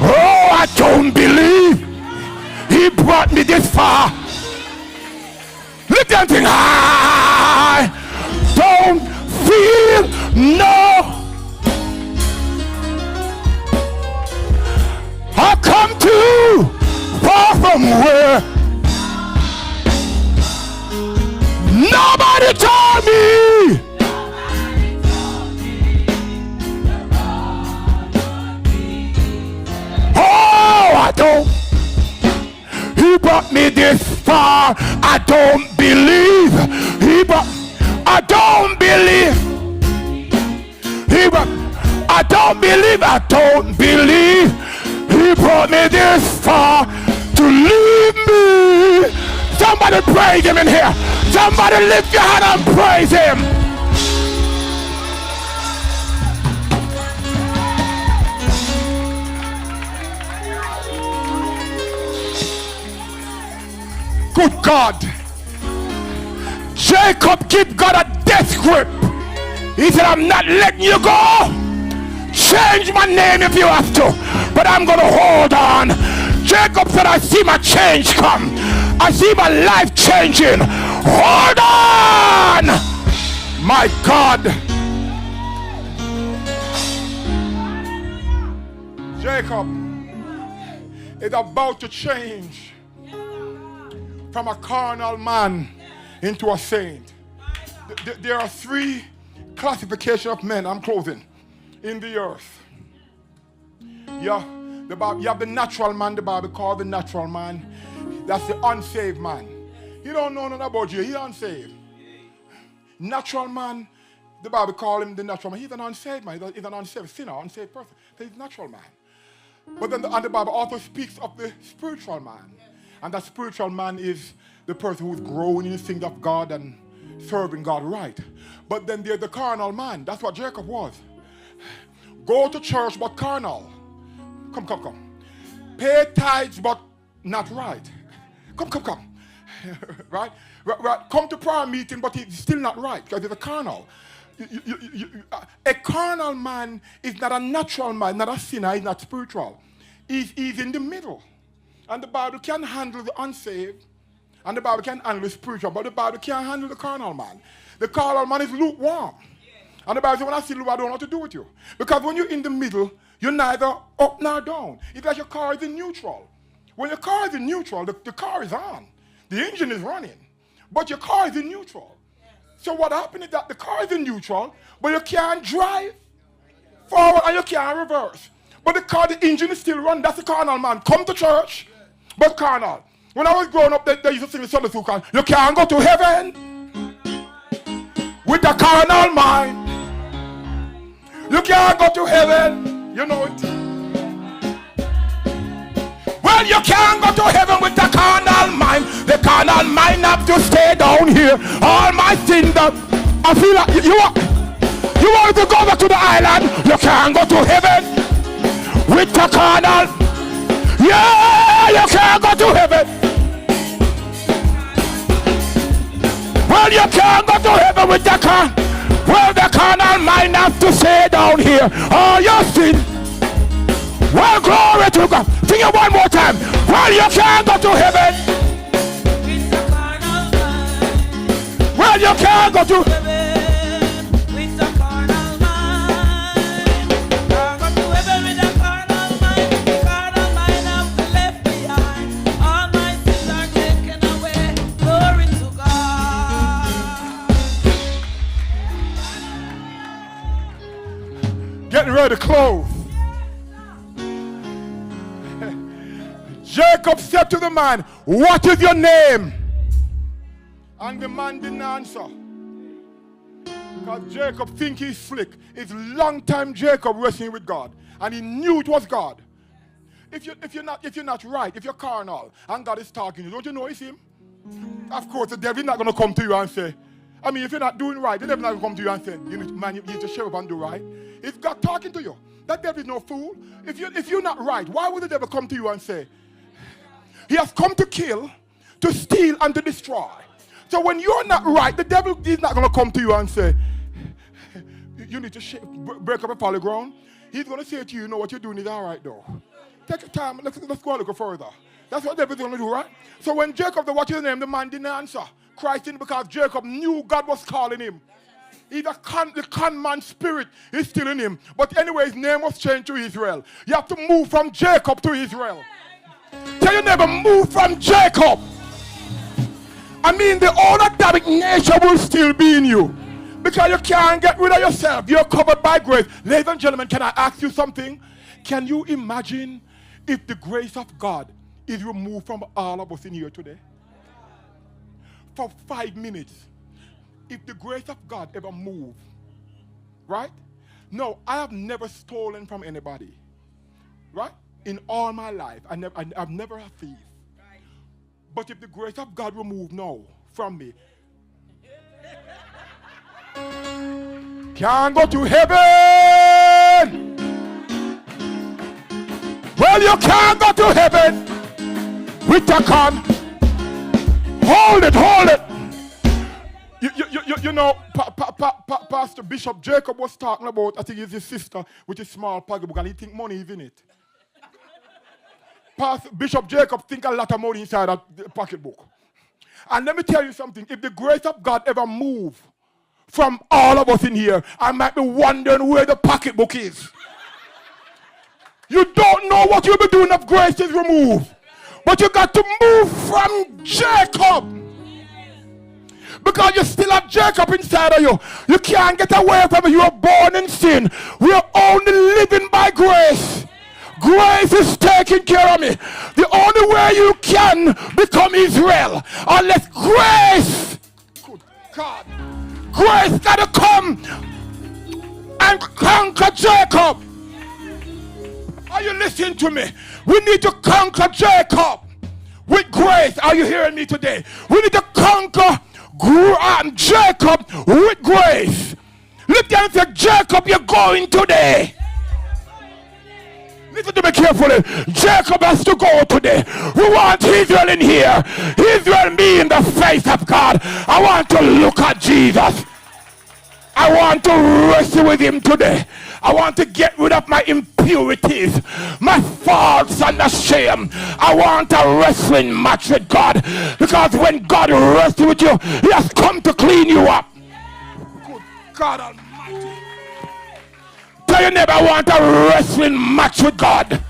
Oh, I don't believe he brought me this far. Look at thing. I don't feel no. I come too far from where nobody told me. Oh, I don't. He brought me this far. I don't believe. I don't believe. I don't believe. He brought me this far to leave me. Somebody praise him in here. Somebody lift your hand and praise him. Good God. Jacob gave God a death grip. He said, I'm not letting you go. Change my name if you have to, but I'm going to hold on. Jacob said, I see my change come. I see my life changing. Hold on. My God. Jacob is about to change from a carnal man into a saint. There are 3 classifications of men. I'm closing. In the earth. Yeah, you have the natural man, the Bible called the natural man. That's the unsaved man. You don't know nothing about you, he's unsaved. Natural man, the Bible called him the natural man. He's an unsaved man, he's an unsaved sinner, unsaved person. So he's a natural man. But then the Bible also speaks of the spiritual man. And that spiritual man is the person who's growing in the things of God and serving God right. But then there's the carnal man. That's what Jacob was. Go to church but carnal. Come. Pay tithes but not right. Come. Right? Come to prayer meeting but it's still not right because it's a carnal. A carnal man is not a natural man, not a sinner, he's not spiritual. He's in the middle. And the Bible can handle the unsaved and the Bible can handle the spiritual, but the Bible can't handle the carnal man. The carnal man is lukewarm. And the Bible says, when I see you, I don't know what to do with you. Because when you're in the middle, you're neither up nor down. It's like your car is in neutral. When your car is in neutral, the car is on. The engine is running. But your car is in neutral. So what happened is that the car is in neutral, but you can't drive forward and you can't reverse. But the engine is still running. That's the carnal man. Come to church, but carnal. When I was growing up, they used to sing the Sunday school song. You can't go to heaven with a carnal mind. You can't go to heaven. You know it. Well, you can't go to heaven with a carnal carnal mind. The carnal mind have to stay down here. All my sin that I feel like you want to go back to the island. You can't go to heaven with the carnal. Yeah, you can't go to heaven. Well, you can't go to heaven with the carnal. Well, the carnal mind have to stay down here. All your sin. Well, glory to God. Sing it one more time. Well, you can't go to heaven. Well, you can't go to heaven. Getting ready to close. Jacob said to the man, what is your name? And the man didn't answer. Because Jacob think he's slick. It's long time Jacob wrestling with God. And he knew it was God. If you're not right, if you're carnal, and God is talking to you, don't you know it's him? Of course, the devil is not going to come to you and say, I mean, if you're not doing right, the devil is not going to come to you and say, you need to show up and do right. It's God talking to you. That devil is no fool. If you're not right, why would the devil come to you and say, he has come to kill, to steal, and to destroy. So when you're not right, the devil is not going to come to you and say, you need to break up a polyground. He's going to say to you, you know what you're doing is all right, though. Take your time. Let's go a little further. That's what the devil's going to do, right? So when Jacob, the watch his name, the man didn't answer. Christ didn't, because Jacob knew God was calling him. The con man spirit is still in him. But anyway, his name was changed to Israel. You have to move from Jacob to Israel. Tell your neighbor, move from Jacob. I mean, the old Adamic nature will still be in you. Because you can't get rid of yourself. You're covered by grace. Ladies and gentlemen, can I ask you something? Can you imagine if the grace of God is removed from all of us in here today? For 5 minutes. If the grace of God ever moved, right? No, I have never stolen from anybody, right? In all my life, I've never a thief. But if the grace of God removed now from me, can't go to heaven. Well, you can't go to heaven with the con. Hold it. You know, Pastor Bishop Jacob was talking about, I think it's his sister with a small pocketbook, and he think money is in it. Pastor Bishop Jacob think a lot of money inside that pocketbook. And let me tell you something, if the grace of God ever move from all of us in here, I might be wondering where the pocketbook is. You don't know what you'll be doing if grace is removed. But you got to move from Jacob. Because you still have Jacob inside of you. You can't get away from it. You are born in sin. We are only living by grace. Grace is taking care of me. The only way you can become Israel, unless grace, good God, grace gotta come and conquer Jacob. Are you listening to me? We need to conquer Jacob with grace. Are you hearing me today? We need to conquer Jacob with grace. Lift your hand and say, Jacob, you're going today. Listen to me carefully. Jacob has to go today. We want Israel in here. Israel me in the face of God. I want to look at Jesus. I want to wrestle with him today. I want to get rid of my impurities, my faults and the shame. I want a wrestling match with God. Because when God wrestles with you, he has come to clean you up. Good God Almighty. Tell your neighbor, I want a wrestling match with God.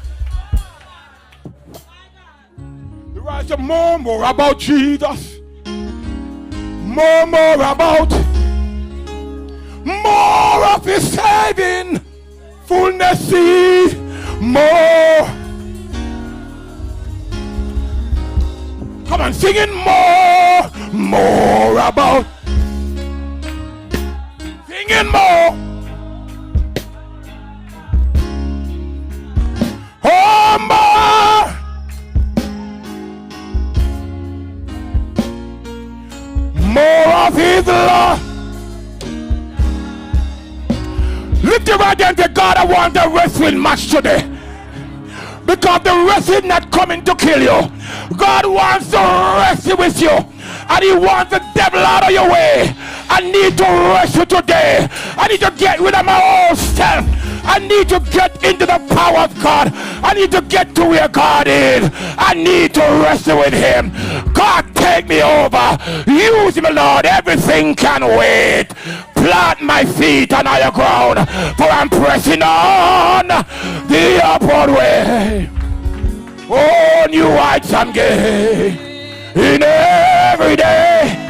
You write some more about Jesus. More about more of his saving fullness, see more. Come on, singing more about, singing more. Oh, more. Lift your right hand to God. I want a wrestling match today. Because the wrestling not coming to kill you. God wants to wrestle with you. And he wants the devil out of your way. I need to wrestle today. I need to get rid of my old self. I need to get into the power of God. I need to get to where God is. I need to wrestle with him. God, take me over. Use me, Lord. Everything can wait. Plant my feet on higher ground, for I'm pressing on the upward way. Oh, new heights I'm gaining in every day.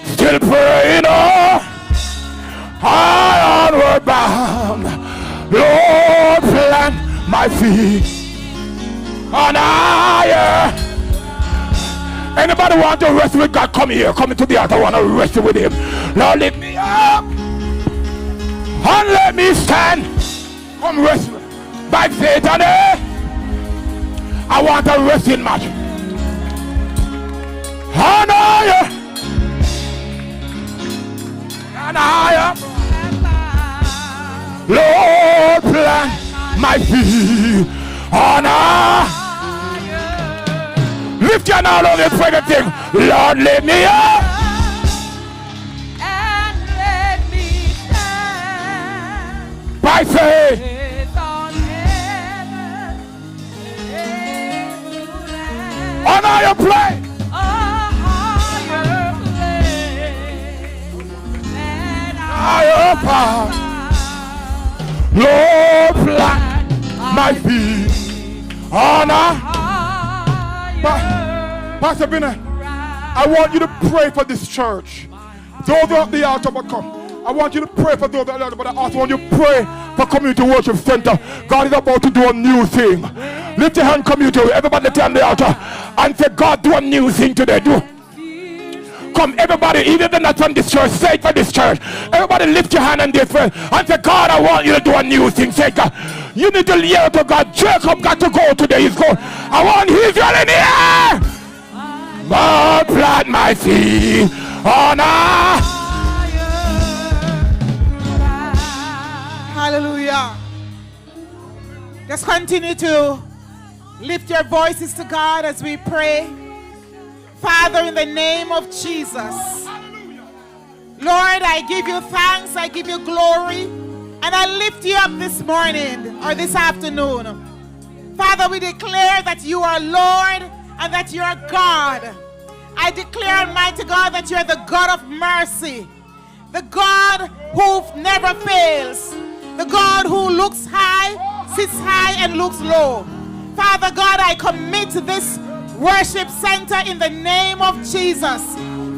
Still praying on, high onward bound. Lord, plant my feet on higher. Anybody want to wrestle with God? Come here. Come into the altar. I want to wrestle with him. Lord, lift me up and let me stand. Come wrestle by faith on earth. I want a wrestling match. And higher. And higher. Lord, plant my feet on high. Lift your hand on and pray the thing. Lord, lift me up. And let me stand By faith. on heaven. On higher plane. Higher power. Lord, plant my feet on high. Pastor Binner, I want you to pray for this church. Those at the altar will come. I want you to pray for those at the altar, but I also want you to pray for Community Worship Center. God is about to do a new thing. Lift your hand, community. Everybody lift on the altar and say, God, do a new thing today. Do. Come, everybody, even if they're not from this church, say it for this church. Everybody lift your hand and say, God, I want you to do a new thing. Say, God, you need to yell to God. Jacob got to go today. He's going. I want Israel in here. God, plant my feet on high. Hallelujah. Just continue to lift your voices to God as we pray. Father, in the name of Jesus, Lord, I give you thanks, I give you glory, and I lift you up this morning or this afternoon. Father, we declare that you are Lord and that you are God. I declare, Almighty God, that you are the God of mercy, the God who never fails, the God who looks high, sits high, and looks low. Father God, I commit this worship center in the name of Jesus.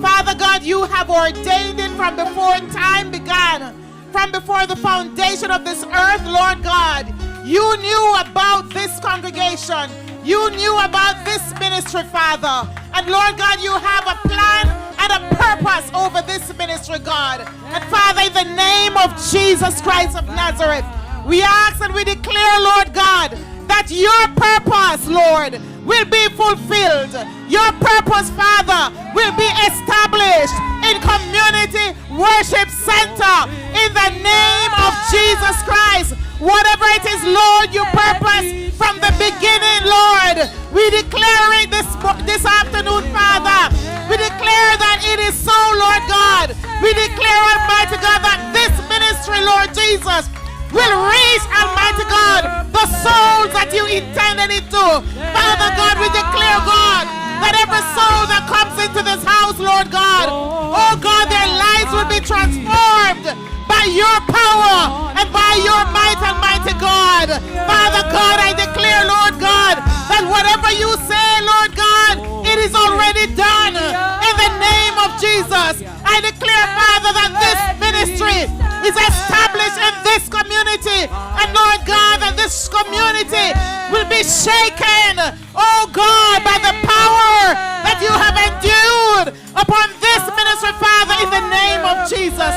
Father God, you have ordained it from before time began, from before the foundation of this earth, Lord God. You knew about this congregation. You knew about this ministry, Father. And Lord God, you have a plan and a purpose over this ministry, God. And Father, in the name of Jesus Christ of Nazareth, we ask and we declare, Lord God, that your purpose, Lord, will be fulfilled. Your purpose, Father, will be established in Community Worship Center in the name of Jesus Christ. Whatever it is, Lord, you purpose from the beginning, Lord, we declare it this afternoon, Father. We declare that it is so, Lord God. We declare, Almighty God, that this ministry, Lord Jesus, will reach, Almighty God, the souls that you intended it to. Father God, we declare, God, that every soul that comes into this house, Lord God, oh God, their lives will be transformed by your power and by your might, Almighty God. Father God, I declare, Lord God, that whatever you say, Lord God, it is already done in the name of Jesus. I declare, Father, that this ministry is established in this community, and Lord God, that this community will be shaken, oh God, by the power that you have endued upon this ministry, Father, in the name of Jesus.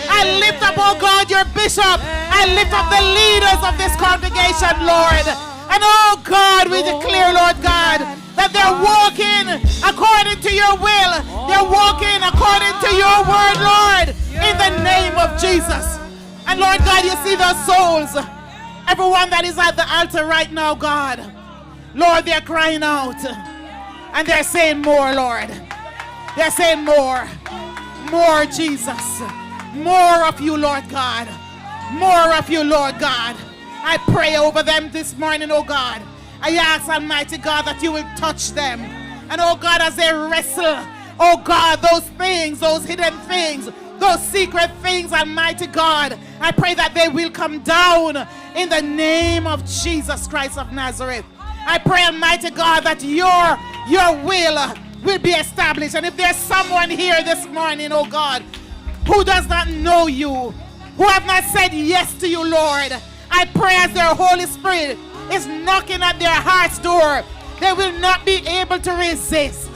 I lift up, oh God, your bishop. I lift up the leaders of this congregation, Lord. And oh God, we declare, Lord God, that they're walking according to your will. They're walking according to your word, Lord, in the name of Jesus. And Lord God, you see those souls. Everyone that is at the altar right now, God. Lord, they're crying out. And they're saying more, Lord. They're saying more. More, Jesus. More of you, Lord God. More of you, Lord God. I pray over them this morning, oh God. I ask, Almighty God, that you will touch them. And oh God, as they wrestle, oh God, those things, those hidden things, those secret things, Almighty God, I pray that they will come down in the name of Jesus Christ of Nazareth. I pray, Almighty God, that your will be established. And if there's someone here this morning, oh God, who does not know you, who have not said yes to you, Lord, I pray as their Holy Spirit is knocking at their heart's door, they will not be able to resist.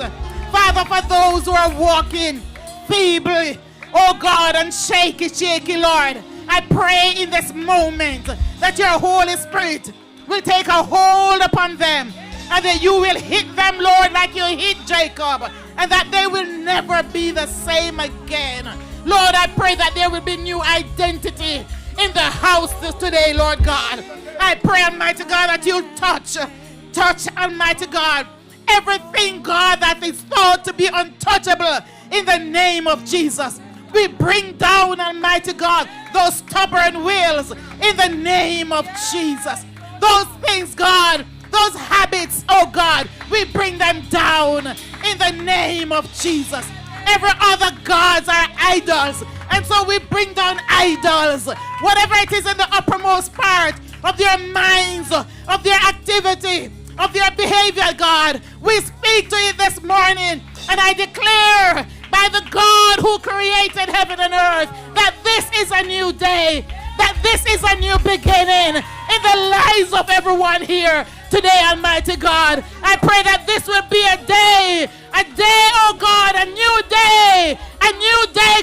Father, for those who are walking feebly, oh God, and shaky, Lord, I pray in this moment that your Holy Spirit will take a hold upon them and that you will hit them, Lord, like you hit Jacob, and that they will never be the same again. Lord, I pray that there will be new identity in the house today, Lord God. I pray, Almighty God, that you touch, Almighty God, everything, God, that is thought to be untouchable in the name of Jesus. We bring down, Almighty God, those stubborn wills in the name of Jesus. Those things, God, those habits, oh God, we bring them down in the name of Jesus. Every other gods are idols, and so we bring down idols, whatever it is in the uppermost part of their minds, of their activity, of their behavior, God. We speak to it this morning, and I declare by the God who created heaven and earth that this is a new day, that this is a new beginning in the lives of everyone here today, Almighty God. I pray that this will be a day, oh God, a new day,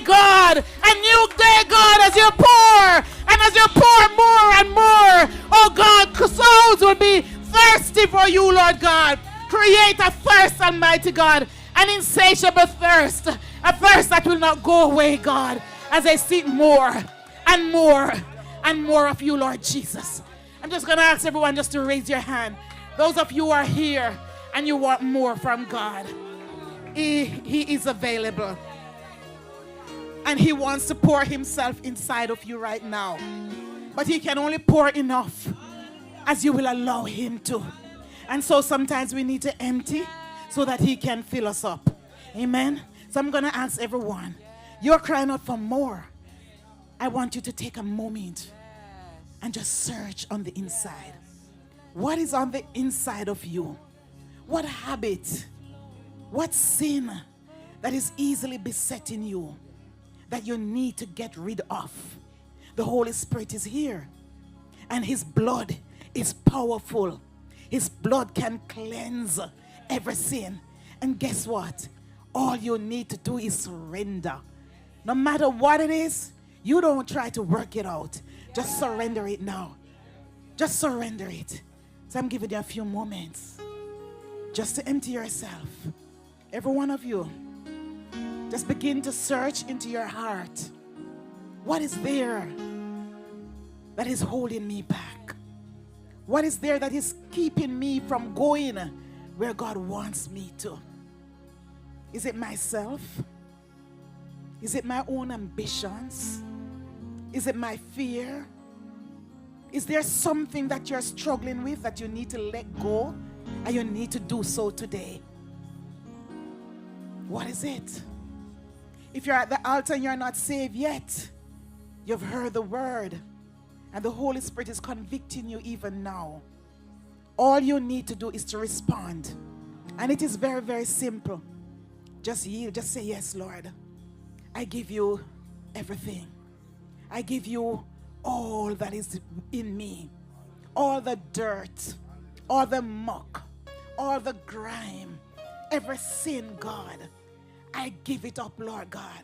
God, a new day, God, as you pour, and as you pour more and more, oh God, souls will be thirsty for you, Lord God. Create a thirst, Almighty God, an insatiable thirst, a thirst that will not go away, God, as I seek more and more and more of you, Lord Jesus. I'm just going to ask everyone just to raise your hand. Those of you who are here and you want more from God, He is available. And He wants to pour Himself inside of you right now. But He can only pour enough as you will allow Him to. And so sometimes we need to empty so that He can fill us up. Amen. So I'm going to ask everyone, you're crying out for more. I want you to take a moment and just search on the inside. What is on the inside of you? What habit, what sin that is easily besetting you that you need to get rid of? The Holy Spirit is here, and His blood is powerful. His blood can cleanse every sin. And guess what? All you need to do is surrender. No matter what it is, you don't try to work it out. Just surrender it now. Just surrender it. So I'm giving you a few moments just to empty yourself. Every one of you, just begin to search into your heart. What is there that is holding me back? What is there that is keeping me from going where God wants me to? Is it myself? Is it my own ambitions? Is it my fear? Is there something that you're struggling with that you need to let go, and you need to do so today? What is it? If you're at the altar and you're not saved yet, you've heard the word, and the Holy Spirit is convicting you even now. All you need to do is to respond. And it is very, very simple. Just yield. Just say, yes, Lord. I give you everything. I give you all that is in me. All the dirt, all the muck, all the grime, every sin, God. I give it up, Lord God.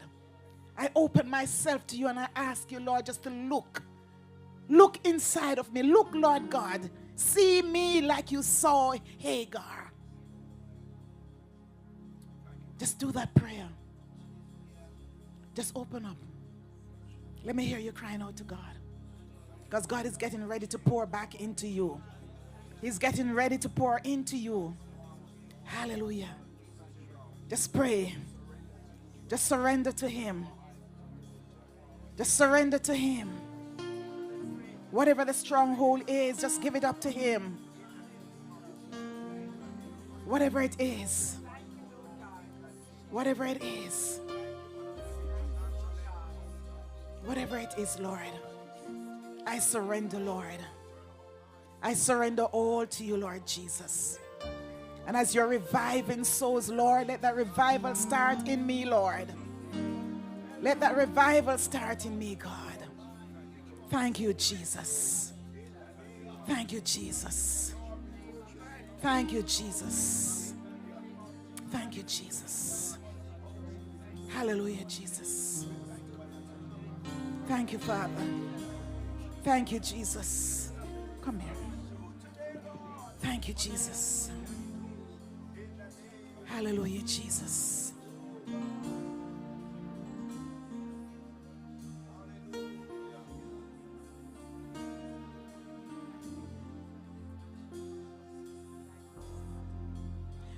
I open myself to you and I ask you, Lord, just to look. Look inside of me. Look, Lord God. See me like you saw Hagar. Just do that prayer. Just open up. Let me hear you crying out to God. Because God is getting ready to pour back into you. He's getting ready to pour into you. Hallelujah. Just pray. Just surrender to Him. Just surrender to Him. Whatever the stronghold is, just give it up to Him. Whatever it is. Whatever it is. Whatever it is, Lord. I surrender, Lord. I surrender all to you, Lord Jesus. And as you're reviving souls, Lord, let that revival start in me, Lord. Let that revival start in me, God. Thank you, Jesus. Thank you, Jesus. Thank you, Jesus. Thank you, Jesus. Hallelujah, Jesus. Thank you, Father. Thank you, Jesus. Come here. Thank you, Jesus. Hallelujah, Jesus.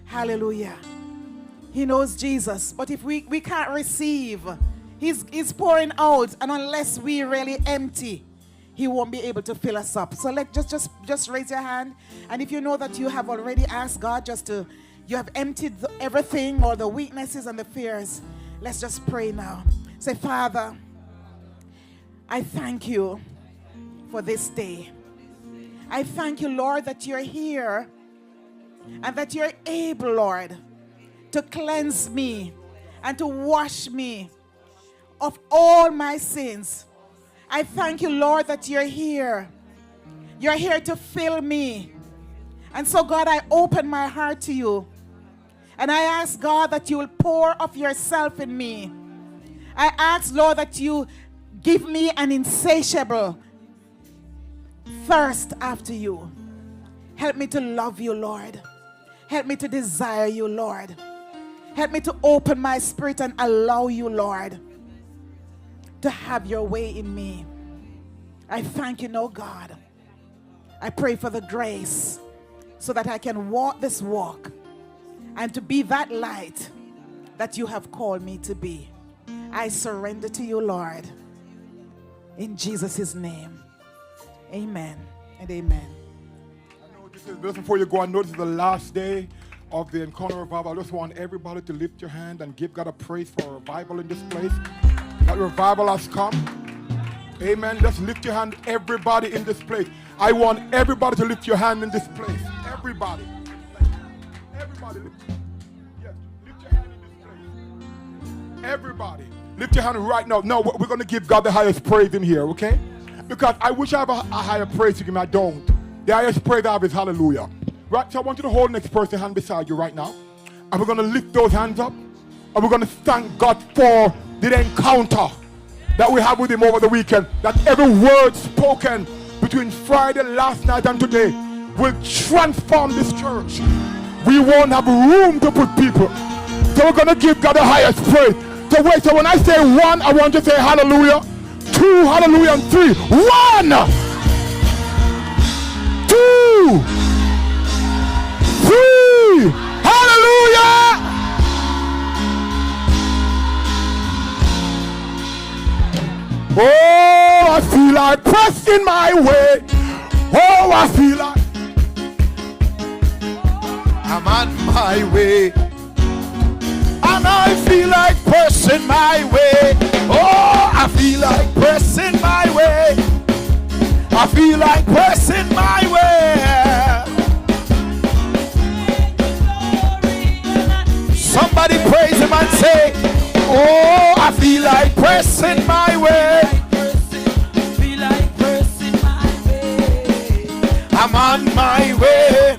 Hallelujah. He knows Jesus. But if we can't receive, he's pouring out. And unless we really empty, He won't be able to fill us up. So just raise your hand. And if you know that you have already asked God you have emptied everything, or the weaknesses and the fears, let's just pray now. Say, Father, I thank you for this day. I thank you, Lord, that you're here and that you're able, Lord, to cleanse me and to wash me of all my sins. I thank you, Lord, that you're here. You're here to fill me. And so, God, I open my heart to you. And I ask, God, that you will pour of yourself in me. I ask, Lord, that you give me an insatiable thirst after you. Help me to love you, Lord. Help me to desire you, Lord. Help me to open my spirit and allow you, Lord, to have your way in me. I thank you, no God. I pray for the grace so that I can walk this walk and to be that light that you have called me to be. I surrender to you, Lord. In Jesus' name. Amen and amen. Just before you go, I know this is the last day of the Encounter Revival. I just want everybody to lift your hand and give God a praise for a revival in this place. That revival has come. Amen. Just lift your hand, everybody in this place. I want everybody to lift your hand in this place. Everybody. Everybody. Yes, lift your hand in this place. Everybody. Lift your hand right now. No, we're going to give God the highest praise in here, okay? Because I wish I have a higher praise to give him. I don't. The highest praise I have is hallelujah. Right? So I want you to hold the next person's hand beside you right now. And we're going to lift those hands up. And we're going to thank God for the encounter that we have with him over the weekend. That every word spoken between Friday last night and today will transform this church. We won't have room to put people. So we're going to give God the highest praise. So wait, so when I say one, I want you to say hallelujah. Two, hallelujah, and three. 1, 2, 3, hallelujah. Oh, I feel like pressing my way. Oh, I feel like I'm on my way. And I feel like pressing my way. Oh, I feel like pressing my way. I feel like pressing my way. Somebody praise him and say, oh, I feel like pressing my way. I'm on my way.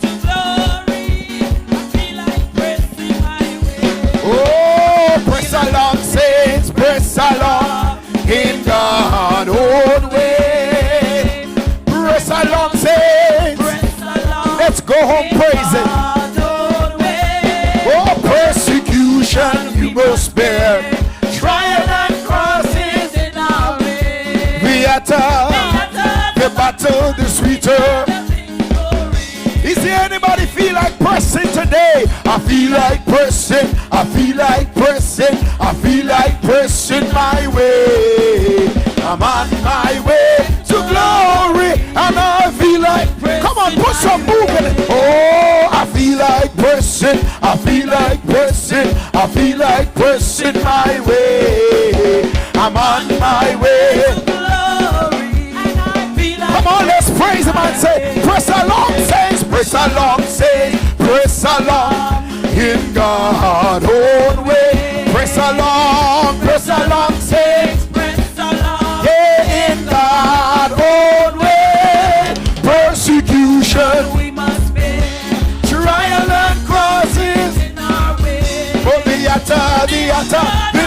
Oh, press along, saints, press along in God's own way. Press along, saints. Let's go home praising. Oh, persecution you must bear. Trial and crosses in our way. the battle, the sweeter. Is there anybody feel like pressing today? I feel like pressing, I feel like pressing, I feel like pressing my way. I'm on my way to glory, and I feel like pressing. Come on, put some movement. Oh, I feel like pressing, I feel like pressing, I feel like pressing my way. I'm on my way to glory, and I feel like. Come on, let's praise him and say, press along, saints, press along, saints, press along in God's own way. Press along, saints, press along, yeah, in God's own way. Persecution we must bear, trial and crosses in our way. But the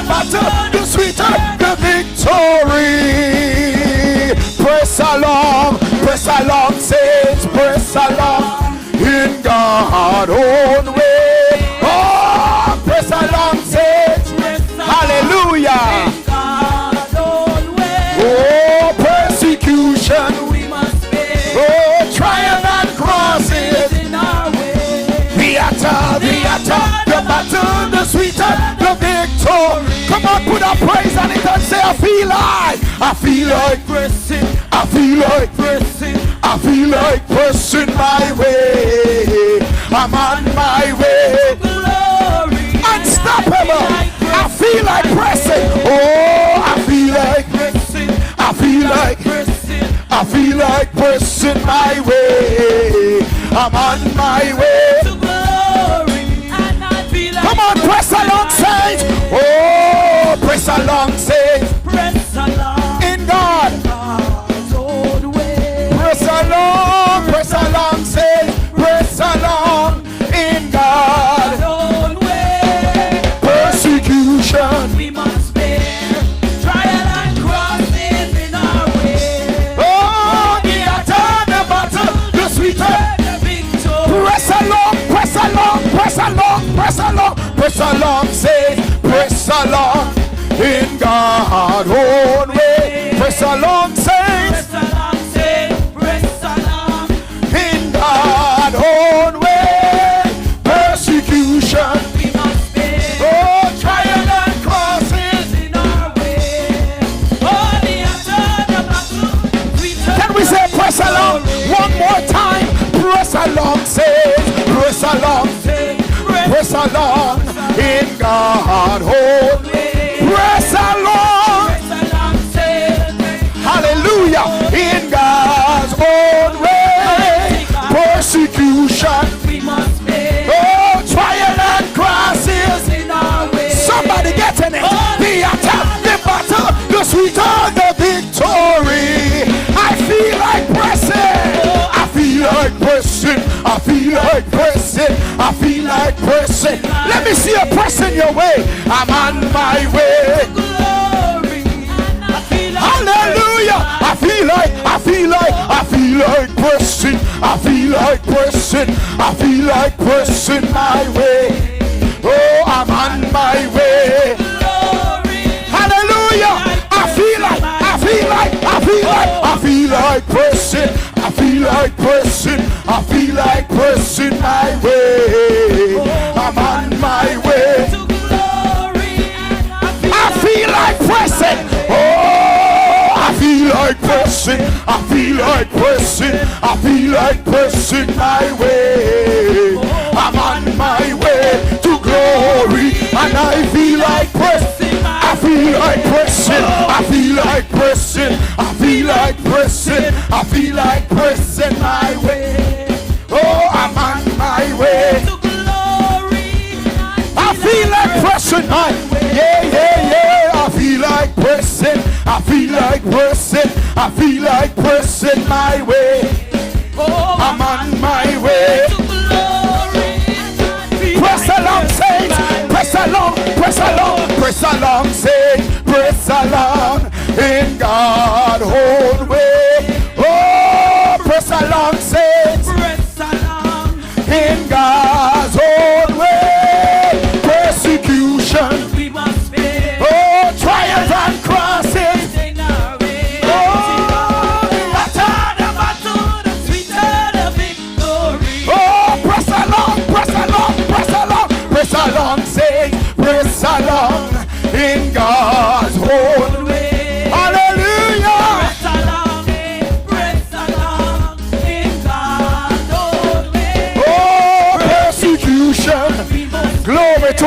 battle, the sweeter, the victory. Press along, saints, press along in God's own way. Oh, press along, saints, hallelujah. In God's own way. Oh, persecution we must bear. Oh, trial and crosses in our way. The battle, the sweeter, the victory. Come on, put a praise on it and say, I feel like pressing, I feel like pressing, I feel like pressing my way. I'm on my way. Unstoppable. I feel like pressing. Oh, I feel like pressing. I feel like pressing. I feel like pressing my way. I'm on my way to glory. And I feel like. Come on, press along, saints. Oh, press along, saints. Press along in God. Press along, say, press along in God's own way. Persecution we must bear, trial and crosses in our way. Oh, the battle, the sweeter, the victory. Press along, press along, press along, press along, press along, say, press along in God's own way. Press along, saints. God's own way. Persecution we must bear. Oh, trial and crosses in our way. Oh, the battle, can we say press along one more time? Press along, say, press along, press along in God's own way. Press along, hallelujah, in God's own way. Persecution we must bear. Oh, trial and crosses in our way. Somebody getting it. The attack, the battle, the sweeter, the victory. I feel like pressing. I feel like pressing. I feel like pressing. I feel like pressing. Let me see you pressing your way. I'm on my way. Hallelujah. I feel like pressing. I feel like pressing. I feel like pressing my way. Oh, I'm on my way. Hallelujah. I feel like pressing. I feel like pressing. I feel like pressing my way. I'm on my way. I feel like pressing. Oh, I feel like pressing. I feel like pressing. I feel like pressing my way. I'm on my way to glory, and I feel like pressing. I feel like pressing. I feel like pressing. I feel like pressing. I feel like pressing my way. Oh, I'm on my way to glory. I feel like pressing my way. Yeah. I feel like pressing. I feel like pressing. I feel like pressing my way. Oh, I'm on my way to glory. Press along, saints. Press along, press along, press along, saints. Press along in God's own way. Oh, press along, saints. Press along in God's own way. Persecution we must bear. Oh, trials and crosses in our way. Oh,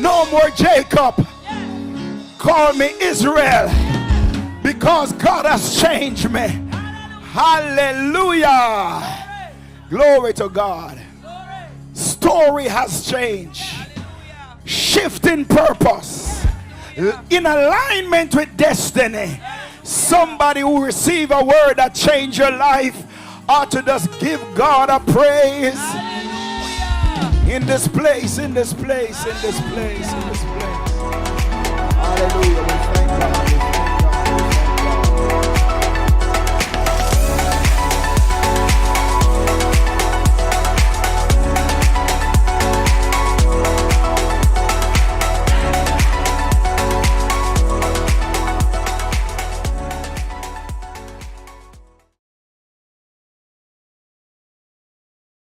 No more Jacob. Call me Israel, because God has changed me. Hallelujah. Glory to God. Story has changed. Shifting purpose. In alignment with destiny. Somebody who receive a word that change your life ought to just give God a praise. In this place, in this place, in this place, in this place. Hallelujah.